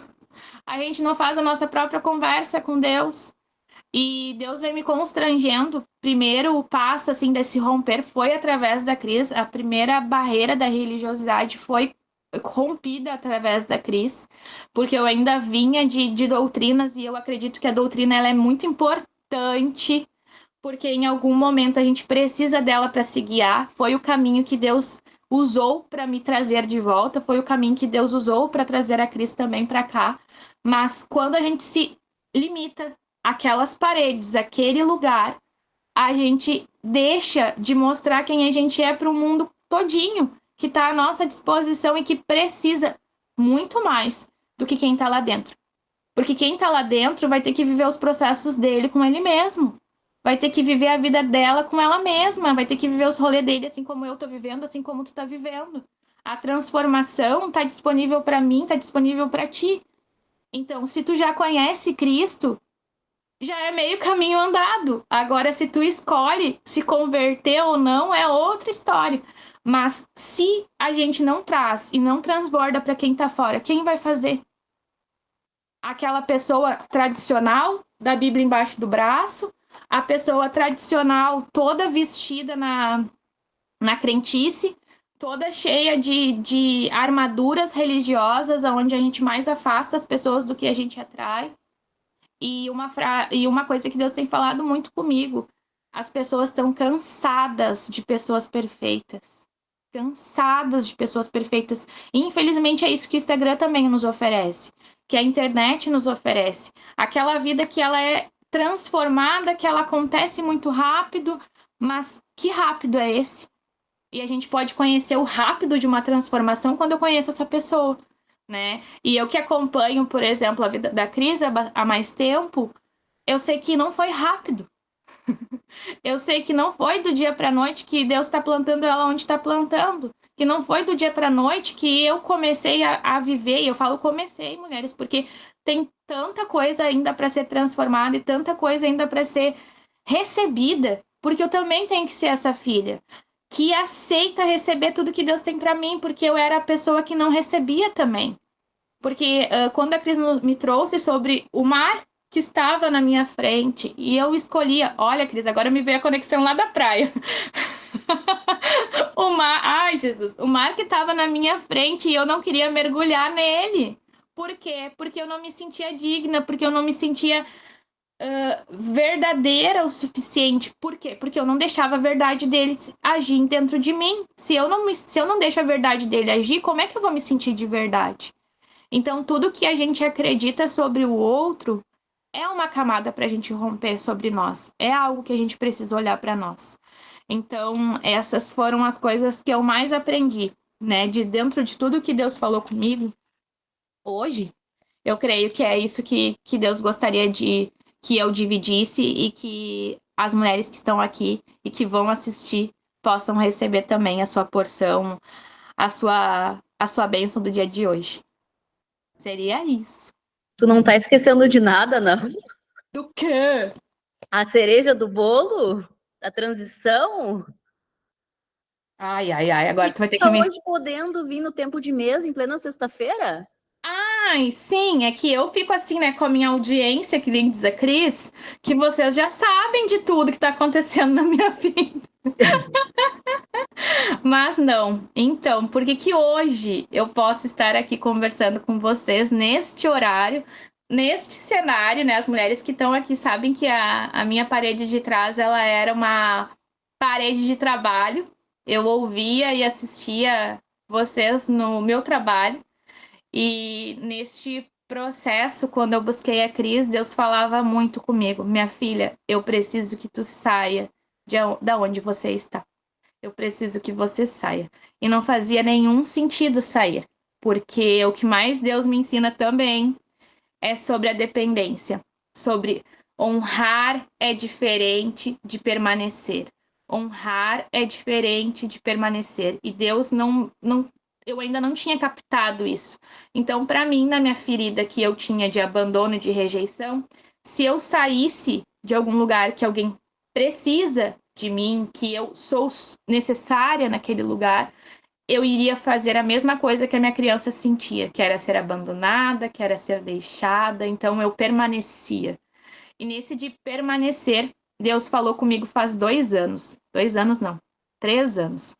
A gente não faz a nossa própria conversa com Deus. E Deus vem me constrangendo. Primeiro o passo assim desse romper foi através da Cris. A primeira barreira da religiosidade foi rompida através da Cris, porque eu ainda vinha de doutrinas e eu acredito que a doutrina ela é muito importante, porque em algum momento a gente precisa dela para se guiar. Foi o caminho que Deus usou para me trazer de volta, foi o caminho que Deus usou para trazer a Cris também para cá. Mas quando a gente se limita àquelas paredes, aquele lugar, a gente deixa de mostrar quem a gente é para o mundo todinho, que está à nossa disposição e que precisa muito mais do que quem está lá dentro. Porque quem está lá dentro vai ter que viver os processos dele com ele mesmo. Vai ter que viver a vida dela com ela mesma, vai ter que viver os rolês dele assim como eu tô vivendo, assim como tu tá vivendo. A transformação tá disponível para mim, tá disponível para ti. Então, se tu já conhece Cristo, já é meio caminho andado. Agora, se tu escolhe se converter ou não, é outra história. Mas se a gente não traz e não transborda para quem tá fora, quem vai fazer? Aquela pessoa tradicional, da Bíblia embaixo do braço, a pessoa tradicional toda vestida na crentice, toda cheia de armaduras religiosas, onde a gente mais afasta as pessoas do que a gente atrai. E uma coisa que Deus tem falado muito comigo, as pessoas estão cansadas de pessoas perfeitas. Cansadas de pessoas perfeitas. E, infelizmente, é isso que o Instagram também nos oferece, que a internet nos oferece. Aquela vida que ela é transformada, que ela acontece muito rápido, mas que rápido é esse? E a gente pode conhecer o rápido de uma transformação quando eu conheço essa pessoa, né? E eu que acompanho, por exemplo, a vida da Cris há mais tempo, eu sei que não foi rápido. Eu sei que não foi do dia para a noite que Deus está plantando ela onde está plantando. Que não foi do dia para a noite que eu comecei a viver. E eu falo comecei, mulheres, porque tem tanta coisa ainda para ser transformada e tanta coisa ainda para ser recebida. Porque eu também tenho que ser essa filha que aceita receber tudo que Deus tem para mim, porque eu era a pessoa que não recebia também. Porque quando a Cris me trouxe sobre o mar que estava na minha frente, e eu escolhia, olha, Cris, agora me veio a conexão lá da praia. O mar, ai, Jesus, o mar que estava na minha frente e eu não queria mergulhar nele. Por quê? Porque eu não me sentia digna, porque eu não me sentia verdadeira o suficiente. Por quê? Porque eu não deixava a verdade dele agir dentro de mim. Se eu não deixo a verdade dele agir, como é que eu vou me sentir de verdade? Então, tudo que a gente acredita sobre o outro é uma camada para a gente romper sobre nós. É algo que a gente precisa olhar para nós. Então, essas foram as coisas que eu mais aprendi, né? De dentro de tudo que Deus falou comigo, hoje, eu creio que é isso que Deus gostaria de que eu dividisse e que as mulheres que estão aqui e que vão assistir possam receber também a sua porção, a sua bênção do dia de hoje. Seria isso. Tu não tá esquecendo de nada, não? Do quê? A cereja do bolo? A transição? Ai, ai, ai, agora tu vai ter que Tá me... hoje podendo vir no tempo de mesa, em plena sexta-feira? Ai, sim, é que eu fico assim, né, com a minha audiência, que nem diz a Cris, que vocês já sabem de tudo que tá acontecendo na minha vida. Mas não. Então, por que que hoje eu posso estar aqui conversando com vocês neste horário, neste cenário, né? As mulheres que estão aqui sabem que a minha parede de trás, ela era uma parede de trabalho. Eu ouvia e assistia vocês no meu trabalho. E neste processo, quando eu busquei a Cris, Deus falava muito comigo. Minha filha, eu preciso que tu saia da onde você está. Eu preciso que você saia. E não fazia nenhum sentido sair, porque o que mais Deus me ensina também é sobre a dependência, sobre honrar é diferente de permanecer. Honrar é diferente de permanecer. E Deus eu ainda não tinha captado isso. Então, para mim, na minha ferida que eu tinha de abandono, de rejeição, se eu saísse de algum lugar que alguém precisa de mim, que eu sou necessária naquele lugar, eu iria fazer a mesma coisa que a minha criança sentia, que era ser abandonada, que era ser deixada, então eu permanecia. E nesse de permanecer, Deus falou comigo faz 2 anos. 2 anos não, 3 anos.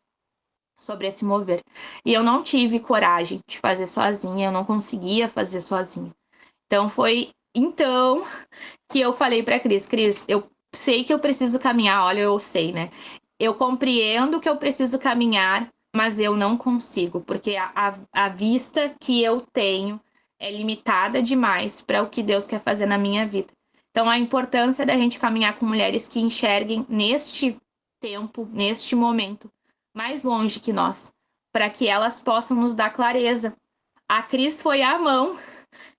Sobre esse mover. E eu não tive coragem de fazer sozinha, eu não conseguia fazer sozinha. Então foi então que eu falei para Cris, eu sei que eu preciso caminhar, olha, eu sei, né? Eu compreendo que eu preciso caminhar, mas eu não consigo, porque a vista que eu tenho é limitada demais para o que Deus quer fazer na minha vida. Então, a importância da gente caminhar com mulheres que enxerguem neste tempo, neste momento, mais longe que nós, para que elas possam nos dar clareza. A Cris foi a mão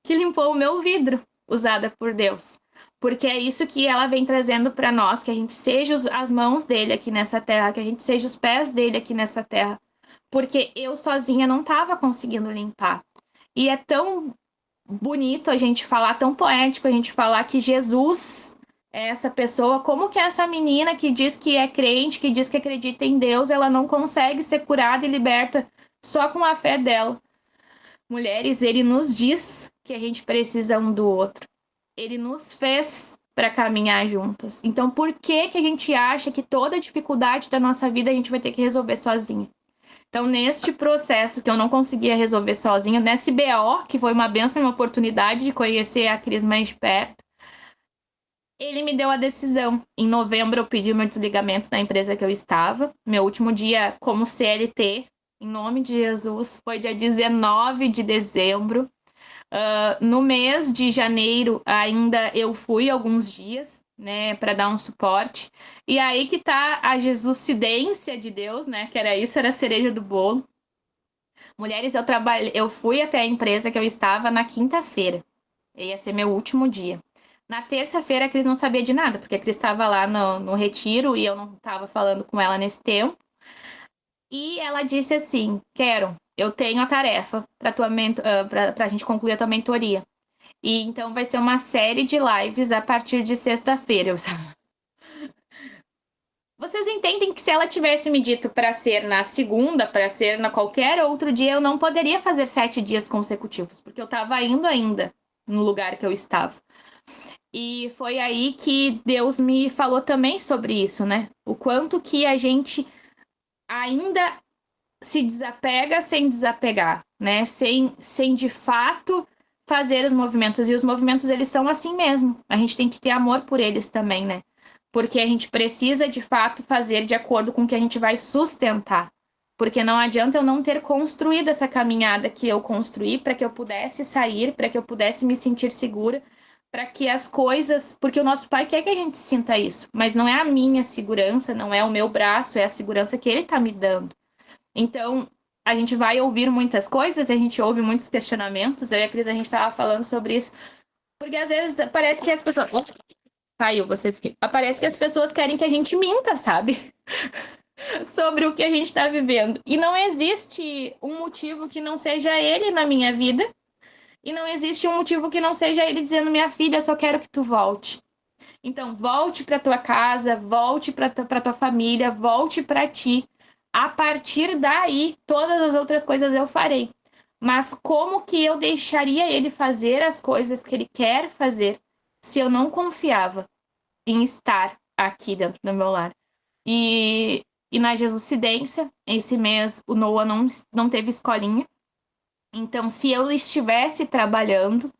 que limpou o meu vidro, usada por Deus. Porque é isso que ela vem trazendo para nós, que a gente seja as mãos dele aqui nessa terra, que a gente seja os pés dele aqui nessa terra. Porque eu sozinha não estava conseguindo limpar. E é tão bonito a gente falar, tão poético a gente falar que Jesus é essa pessoa, como que essa menina que diz que é crente, que diz que acredita em Deus, ela não consegue ser curada e liberta só com a fé dela. Mulheres, ele nos diz que a gente precisa um do outro. Ele nos fez para caminhar juntas. Então, por que que a gente acha que toda dificuldade da nossa vida a gente vai ter que resolver sozinha? Então, neste processo que eu não conseguia resolver sozinha, nesse BO, que foi uma bênção e uma oportunidade de conhecer a Cris mais de perto, ele me deu a decisão. Em novembro, eu pedi meu desligamento da empresa que eu estava. Meu último dia como CLT, em nome de Jesus, foi dia 19 de dezembro. No mês de janeiro, ainda eu fui alguns dias, né, para dar um suporte. E aí que tá a Jesuscidência de Deus, né, que era isso, era a cereja do bolo. Mulheres, eu fui até a empresa que eu estava na quinta-feira. Ia ser meu último dia. Na terça-feira, a Cris não sabia de nada, porque a Cris estava lá no retiro e eu não estava falando com ela nesse tempo. E ela disse assim: Quero, eu tenho a tarefa para a gente concluir a tua mentoria. E então vai ser uma série de lives a partir de sexta-feira. Vocês entendem que se ela tivesse me dito para ser na segunda, para ser na qualquer outro dia, eu não poderia fazer 7 dias consecutivos, porque eu estava indo ainda no lugar que eu estava. E foi aí que Deus me falou também sobre isso, né? O quanto que a gente ainda se desapega sem desapegar, né? Sem de fato fazer os movimentos. E os movimentos, eles são assim mesmo. A gente tem que ter amor por eles também, né? Porque a gente precisa, de fato, fazer de acordo com o que a gente vai sustentar. Porque não adianta eu não ter construído essa caminhada que eu construí para que eu pudesse sair, para que eu pudesse me sentir segura, para que as coisas... Porque o nosso pai quer que a gente sinta isso, mas não é a minha segurança, não é o meu braço, é a segurança que ele está me dando. Então, a gente vai ouvir muitas coisas, a gente ouve muitos questionamentos. Eu e a Cris, a gente estava falando sobre isso, porque às vezes parece que as pessoas... Caiu vocês aqui. Parece que as pessoas querem que a gente minta, sabe? Sobre o que a gente está vivendo. E não existe um motivo que não seja ele na minha vida. E não existe um motivo que não seja ele dizendo: minha filha, só quero que tu volte. Então, volte para tua casa, volte para tua família, volte para ti. A partir daí, todas as outras coisas eu farei. Mas como que eu deixaria ele fazer as coisas que ele quer fazer se eu não confiava em estar aqui dentro do meu lar? E na Jesucidência, esse mês, o Noah não teve escolinha. Então, se eu estivesse trabalhando,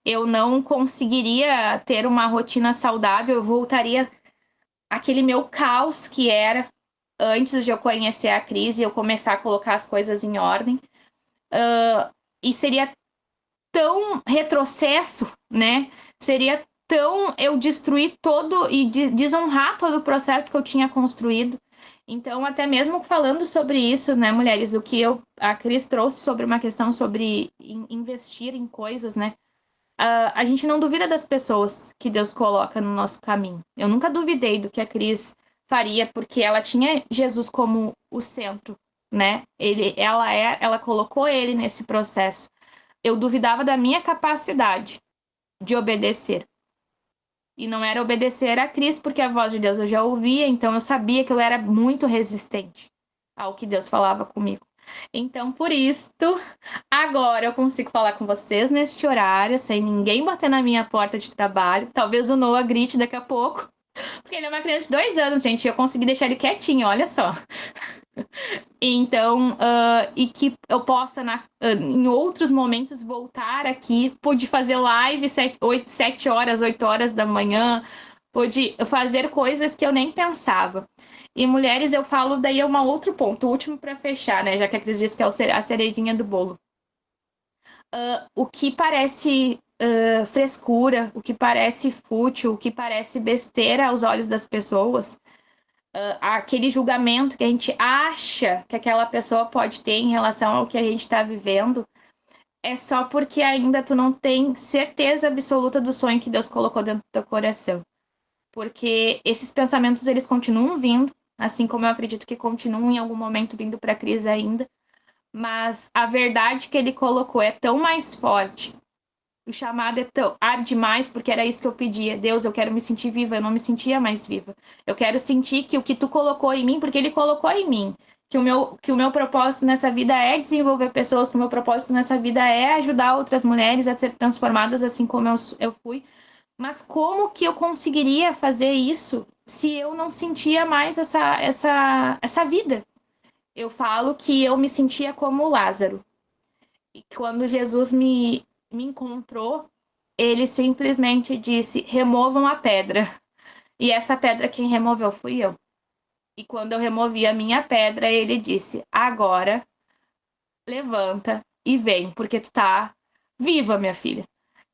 eu não conseguiria ter uma rotina saudável, eu voltaria àquele meu caos que era antes de eu conhecer a Cris e eu começar a colocar as coisas em ordem. E seria tão retrocesso, né? Seria tão eu destruir todo e desonrar todo o processo que eu tinha construído. Então, até mesmo falando sobre isso, né, mulheres, o que a Cris trouxe sobre uma questão sobre investir em coisas, né? A gente não duvida das pessoas que Deus coloca no nosso caminho. Eu nunca duvidei do que a Cris faria, porque ela tinha Jesus como o centro, né? Ela colocou ele nesse processo. Eu duvidava da minha capacidade de obedecer. E não era obedecer a Cris, porque a voz de Deus eu já ouvia, então eu sabia que eu era muito resistente ao que Deus falava comigo. Então, por isto, agora eu consigo falar com vocês neste horário, sem ninguém bater na minha porta de trabalho. Talvez o Noah grite daqui a pouco, porque ele é uma criança de 2 anos, gente, e eu consegui deixar ele quietinho, olha só. Então, e que eu possa, em outros momentos, voltar aqui. Pude fazer live 7 horas, 8 horas da manhã. Pude fazer coisas que eu nem pensava. E mulheres, eu falo daí é um outro ponto, o último para fechar, né? Já que a Cris disse que é a cerejinha do bolo. O que parece frescura, o que parece fútil, o que parece besteira aos olhos das pessoas, aquele julgamento que a gente acha que aquela pessoa pode ter em relação ao que a gente está vivendo, é só porque ainda tu não tem certeza absoluta do sonho que Deus colocou dentro do teu coração. Porque esses pensamentos, eles continuam vindo, assim como eu acredito que continuam em algum momento vindo para a Cris ainda, mas a verdade que ele colocou é tão mais forte. O chamado é tão arde mais, porque era isso que eu pedia. Deus, eu quero me sentir viva. Eu não me sentia mais viva. Eu quero sentir que o que tu colocou em mim, porque ele colocou em mim, que o meu propósito nessa vida é desenvolver pessoas, que o meu propósito nessa vida é ajudar outras mulheres a ser transformadas assim como eu fui. Mas como que eu conseguiria fazer isso se eu não sentia mais essa vida? Eu falo que eu me sentia como Lázaro. E quando Jesus me encontrou, ele simplesmente disse: removam a pedra. E essa pedra quem removeu fui eu. E quando eu removi a minha pedra, ele disse: agora levanta e vem, porque tu tá viva, minha filha.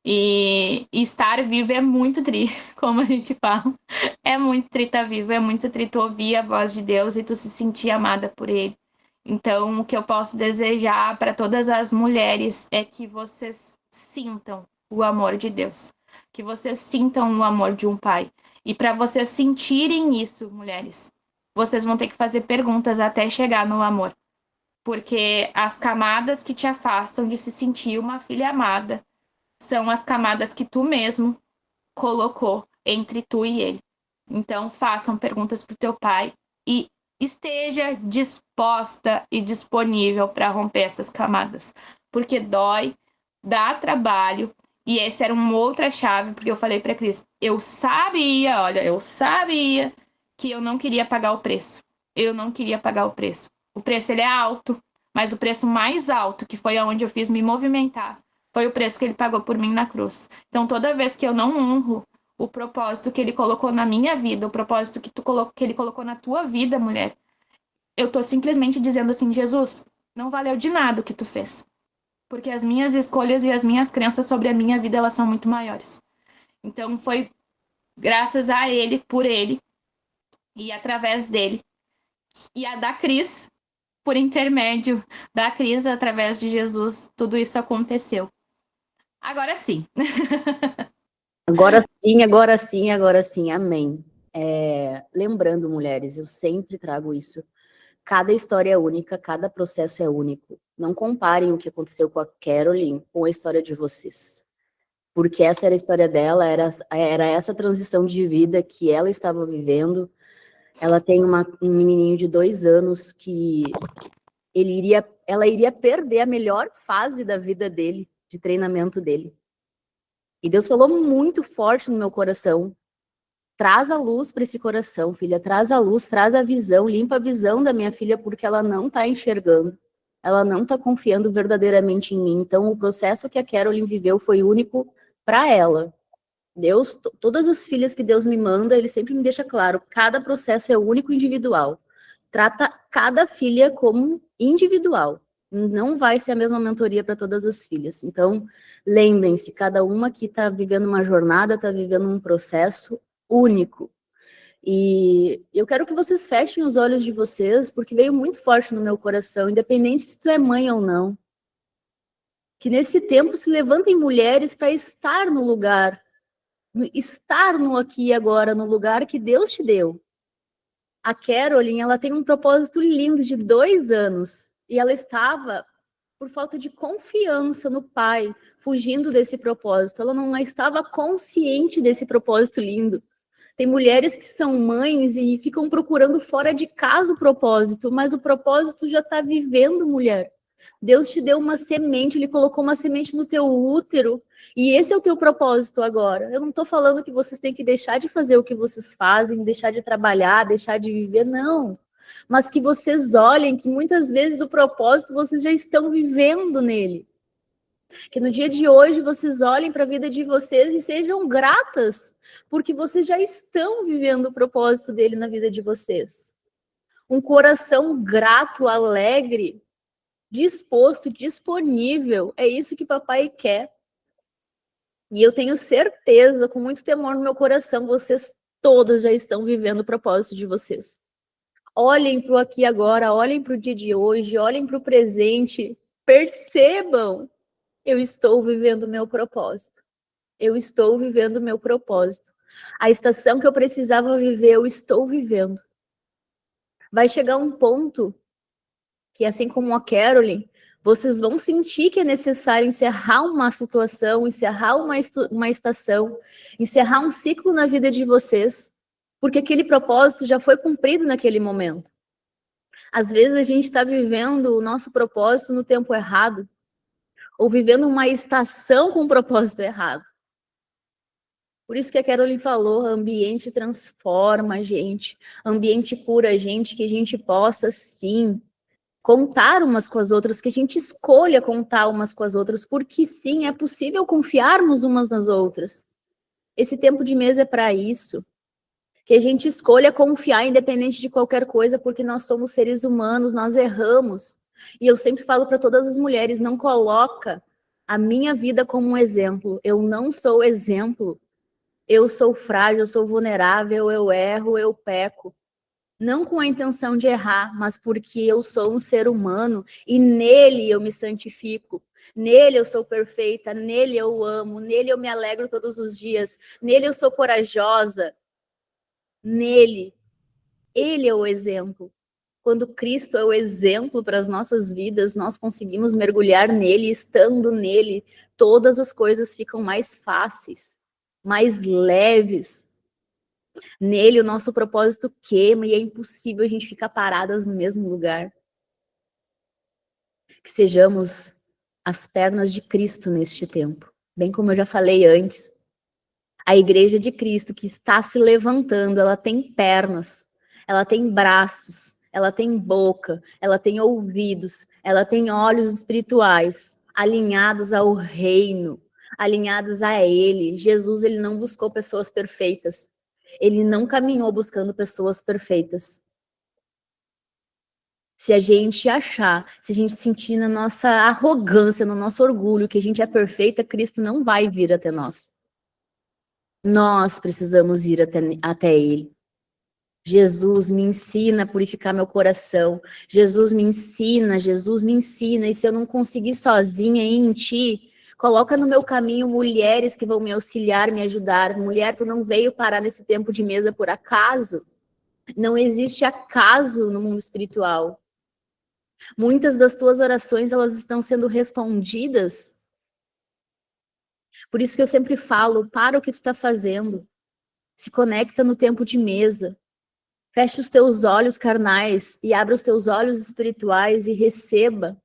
E estar vivo é muito tri, como a gente fala. É muito tri estar vivo, é muito tri tu ouvir a voz de Deus e tu se sentir amada por ele. Então, o que eu posso desejar para todas as mulheres é que vocês sintam o amor de Deus, que vocês sintam o amor de um pai. E para vocês sentirem isso, mulheres, vocês vão ter que fazer perguntas até chegar no amor. Porque as camadas que te afastam de se sentir uma filha amada são as camadas que tu mesmo colocou entre tu e ele. Então, façam perguntas pro teu pai e esteja disposta e disponível para romper essas camadas. Porque dói, dá trabalho. E essa era uma outra chave, porque eu falei para Cris, eu sabia que eu não queria pagar o preço. Eu não queria pagar o preço. O preço, ele é alto, mas o preço mais alto, que foi aonde eu fiz me movimentar, Foi o preço que ele pagou por mim na cruz. Então, toda vez que eu não honro o propósito que ele colocou na minha vida, o propósito que ele colocou na tua vida, mulher, eu tô simplesmente dizendo assim, Jesus, não valeu de nada o que tu fez. Porque as minhas escolhas e as minhas crenças sobre a minha vida, elas são muito maiores. Então, foi graças a ele, por ele, e através dele. E a da Cris, por intermédio da Cris, através de Jesus, tudo isso aconteceu. Agora sim. Agora sim, agora sim, agora sim, amém. Lembrando, mulheres, eu sempre trago isso. Cada história é única, cada processo é único. Não comparem o que aconteceu com a Caroline com a história de vocês. Porque essa era a história dela, era essa transição de vida que ela estava vivendo. Ela tem um menininho de 2 anos que ela iria perder a melhor fase da vida dele, de treinamento dele. E Deus falou muito forte no meu coração. Traz a luz para esse coração, filha. Traz a luz, traz a visão, limpa a visão da minha filha, porque ela não está enxergando. Ela não está confiando verdadeiramente em mim. Então, o processo que a Caroline viveu foi único para ela. Deus, todas as filhas que Deus me manda, ele sempre me deixa claro, cada processo é único e individual. Trata cada filha como individual. Não vai ser a mesma mentoria para todas as filhas. Então, lembrem-se, cada uma que está vivendo uma jornada, está vivendo um processo único. E eu quero que vocês fechem os olhos de vocês, porque veio muito forte no meu coração, independente se tu é mãe ou não. Que nesse tempo se levantem mulheres para estar no lugar, estar no aqui e agora, no lugar que Deus te deu. A Caroline, ela tem um propósito lindo de 2 anos, e ela estava, por falta de confiança no pai, fugindo desse propósito. Ela não estava consciente desse propósito lindo. Tem mulheres que são mães e ficam procurando fora de casa o propósito, mas o propósito já está vivendo, mulher. Deus te deu uma semente, ele colocou uma semente no teu útero, e esse é o teu propósito agora. Eu não estou falando que vocês têm que deixar de fazer o que vocês fazem, deixar de trabalhar, deixar de viver, não. Mas que vocês olhem que muitas vezes o propósito vocês já estão vivendo nele. Que no dia de hoje vocês olhem para a vida de vocês e sejam gratas, porque vocês já estão vivendo o propósito dele na vida de vocês. Um coração grato, alegre, disposto, disponível, é isso que papai quer. E eu tenho certeza, com muito temor no meu coração, vocês todas já estão vivendo o propósito de vocês. Olhem para o aqui e agora, olhem para o dia de hoje, olhem para o presente, percebam. Eu estou vivendo o meu propósito. Eu estou vivendo o meu propósito. A estação que eu precisava viver, eu estou vivendo. Vai chegar um ponto que, assim como a Caroline, vocês vão sentir que é necessário encerrar uma situação, encerrar uma estação, encerrar um ciclo na vida de vocês, porque aquele propósito já foi cumprido naquele momento. Às vezes a gente está vivendo o nosso propósito no tempo errado, ou vivendo uma estação com um propósito errado. Por isso que a Caroline falou, ambiente transforma a gente, ambiente cura a gente, que a gente possa, sim, contar umas com as outras, que a gente escolha contar umas com as outras, porque, sim, é possível confiarmos umas nas outras. Esse tempo de mesa é para isso. Que a gente escolha confiar independente de qualquer coisa, porque nós somos seres humanos, nós erramos. E eu sempre falo para todas as mulheres, não coloca a minha vida como um exemplo. Eu não sou exemplo. Eu sou frágil, eu sou vulnerável, eu erro, eu peco. Não com a intenção de errar, mas porque eu sou um ser humano e nele eu me santifico. Nele eu sou perfeita, nele eu amo, nele eu me alegro todos os dias, nele eu sou corajosa. Nele, ele é o exemplo. Quando Cristo é o exemplo para as nossas vidas, nós conseguimos mergulhar nele, estando nele, todas as coisas ficam mais fáceis, mais leves. Nele, o nosso propósito queima e é impossível a gente ficar paradas no mesmo lugar. Que sejamos as pernas de Cristo neste tempo. Bem como eu já falei antes, a igreja de Cristo que está se levantando, ela tem pernas, ela tem braços, ela tem boca, ela tem ouvidos, ela tem olhos espirituais. alinhados ao reino, alinhados a Ele. Jesus, ele não buscou pessoas perfeitas. Ele não caminhou buscando pessoas perfeitas. Se a gente achar, se a gente sentir na nossa arrogância, no nosso orgulho, que a gente é perfeita, Cristo não vai vir até nós. Nós precisamos ir até Ele. Jesus, me ensina a purificar meu coração. Jesus, me ensina. Jesus, me ensina. E se eu não conseguir sozinha ir em Ti, coloca no meu caminho mulheres que vão me auxiliar, me ajudar. Mulher, tu não veio parar nesse tempo de mesa por acaso. Não existe acaso no mundo espiritual. Muitas das tuas orações, elas estão sendo respondidas. Por isso que eu sempre falo, para o que tu está fazendo. Se conecta no tempo de mesa. Feche os teus olhos carnais e abra os teus olhos espirituais e receba.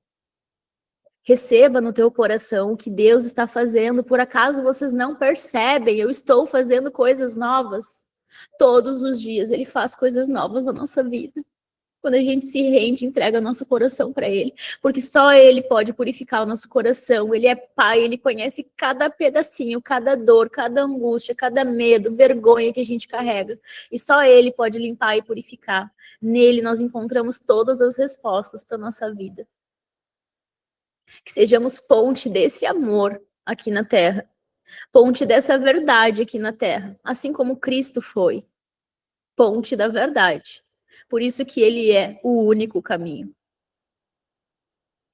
Receba no teu coração o que Deus está fazendo. Por acaso vocês não percebem? Eu estou fazendo coisas novas. Todos os dias Ele faz coisas novas na nossa vida. Quando a gente se rende, entrega nosso coração para Ele. Porque só Ele pode purificar o nosso coração. Ele é Pai, Ele conhece cada pedacinho, cada dor, cada angústia, cada medo, vergonha que a gente carrega. E só Ele pode limpar e purificar. Nele nós encontramos todas as respostas para a nossa vida. Que sejamos ponte desse amor aqui na Terra. Ponte dessa verdade aqui na Terra. Assim como Cristo foi. Ponte da verdade. Por isso que Ele é o único caminho.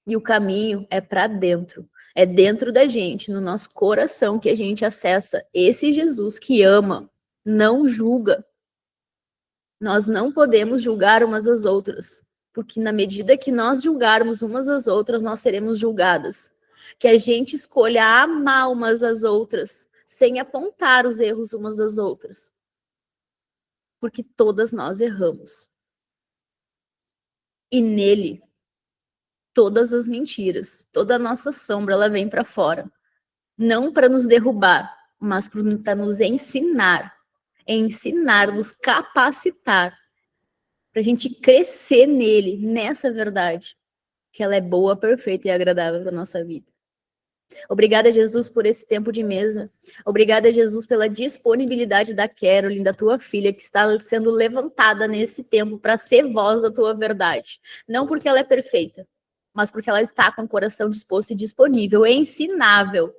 E o caminho é para dentro. É dentro da gente, no nosso coração, que a gente acessa esse Jesus que ama, não julga. Nós não podemos julgar umas às outras, porque na medida que nós julgarmos umas às outras, nós seremos julgadas. Que a gente escolha amar umas às outras, sem apontar os erros umas das outras. Porque todas nós erramos. E nele, todas as mentiras, toda a nossa sombra, ela vem para fora. Não para nos derrubar, mas para nos ensinar, nos capacitar, para a gente crescer nele, nessa verdade, que ela é boa, perfeita e agradável para a nossa vida. Obrigada, Jesus, por esse tempo de mesa. Obrigada, Jesus, pela disponibilidade da Caroline, da tua filha, que está sendo levantada nesse tempo para ser voz da tua verdade. Não porque ela é perfeita, mas porque ela está com o coração disposto e disponível, ensinável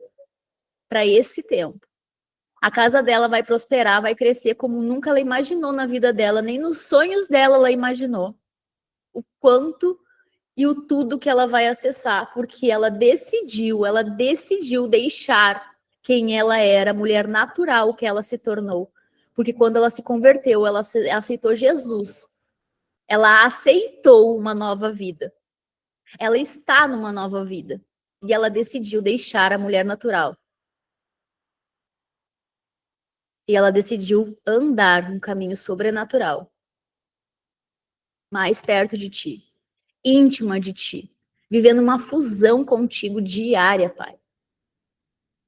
para esse tempo. A casa dela vai prosperar, vai crescer como nunca ela imaginou na vida dela, nem nos sonhos dela ela imaginou. O quanto e o tudo que ela vai acessar, porque ela decidiu deixar quem ela era, a mulher natural que ela se tornou. Porque quando ela se converteu, ela aceitou Jesus. Ela aceitou uma nova vida. Ela está numa nova vida. E ela decidiu deixar a mulher natural. E ela decidiu andar num caminho sobrenatural. Mais perto de ti. Íntima de ti. Vivendo uma fusão contigo diária, Pai.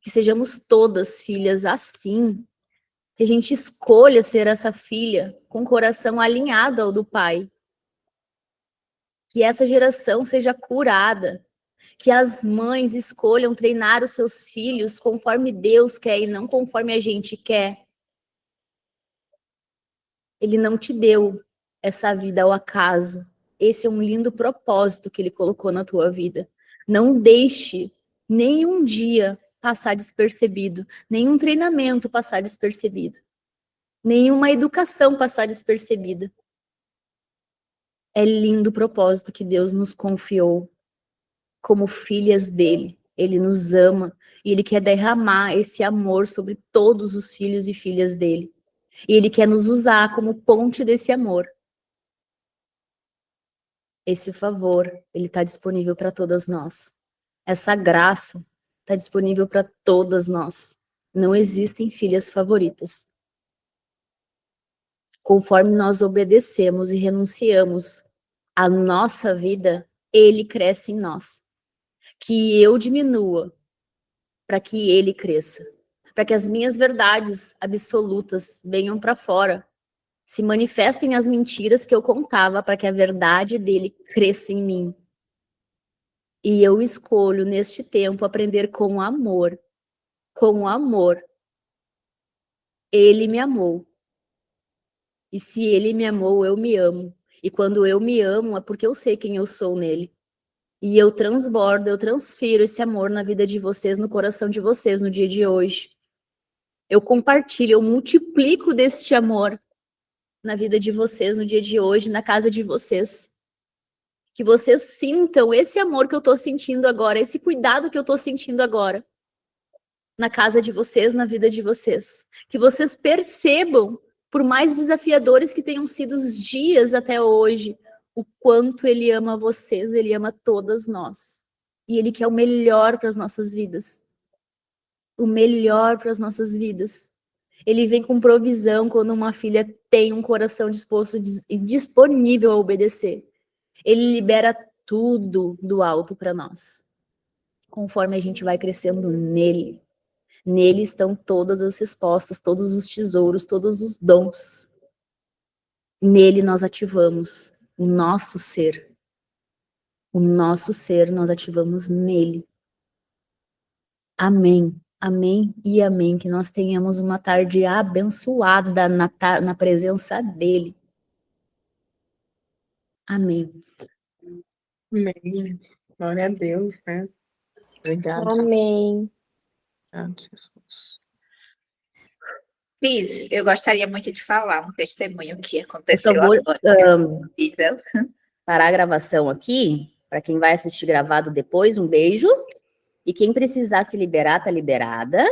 Que sejamos todas filhas assim. Que a gente escolha ser essa filha com o coração alinhado ao do Pai. Que essa geração seja curada. Que as mães escolham treinar os seus filhos conforme Deus quer e não conforme a gente quer. Ele não te deu essa vida ao acaso. Esse é um lindo propósito que Ele colocou na tua vida. Não deixe nenhum dia passar despercebido, nenhum treinamento passar despercebido, nenhuma educação passar despercebida. É lindo o propósito que Deus nos confiou como filhas dele. Ele nos ama e Ele quer derramar esse amor sobre todos os filhos e filhas dele. E Ele quer nos usar como ponte desse amor. Esse favor, ele está disponível para todas nós. Essa graça está disponível para todas nós. Não existem filhas favoritas. Conforme nós obedecemos e renunciamos à nossa vida, Ele cresce em nós. Que eu diminua para que Ele cresça. Para que as minhas verdades absolutas venham para fora. Se manifestem as mentiras que eu contava para que a verdade dele cresça em mim. E eu escolho, neste tempo, aprender com amor. Com amor. Ele me amou. E se ele me amou, eu me amo. E quando eu me amo, é porque eu sei quem eu sou nele. E eu transbordo, eu transfiro esse amor na vida de vocês, no coração de vocês, no dia de hoje. Eu compartilho, eu multiplico deste amor na vida de vocês, no dia de hoje, na casa de vocês. Que vocês sintam esse amor que eu tô sentindo agora, esse cuidado que eu tô sentindo agora. Na casa de vocês, na vida de vocês. Que vocês percebam, por mais desafiadores que tenham sido os dias até hoje, o quanto ele ama vocês, ele ama todas nós. E ele quer o melhor para as nossas vidas. O melhor para as nossas vidas. Ele vem com provisão quando uma filha tem um coração disposto e disponível a obedecer. Ele libera tudo do alto para nós. Conforme a gente vai crescendo nele. Nele estão todas as respostas, todos os tesouros, todos os dons. Nele nós ativamos o nosso ser. O nosso ser nós ativamos nele. Amém. Amém e amém. Que nós tenhamos uma tarde abençoada na presença dele. Amém. Amém. Glória a Deus, né? Obrigada. Amém. Jesus. Cris, eu gostaria muito de falar um testemunho que aconteceu Eu só vou agora. parar a gravação aqui, para quem vai assistir gravado depois, um beijo. E quem precisar se liberar, tá liberada.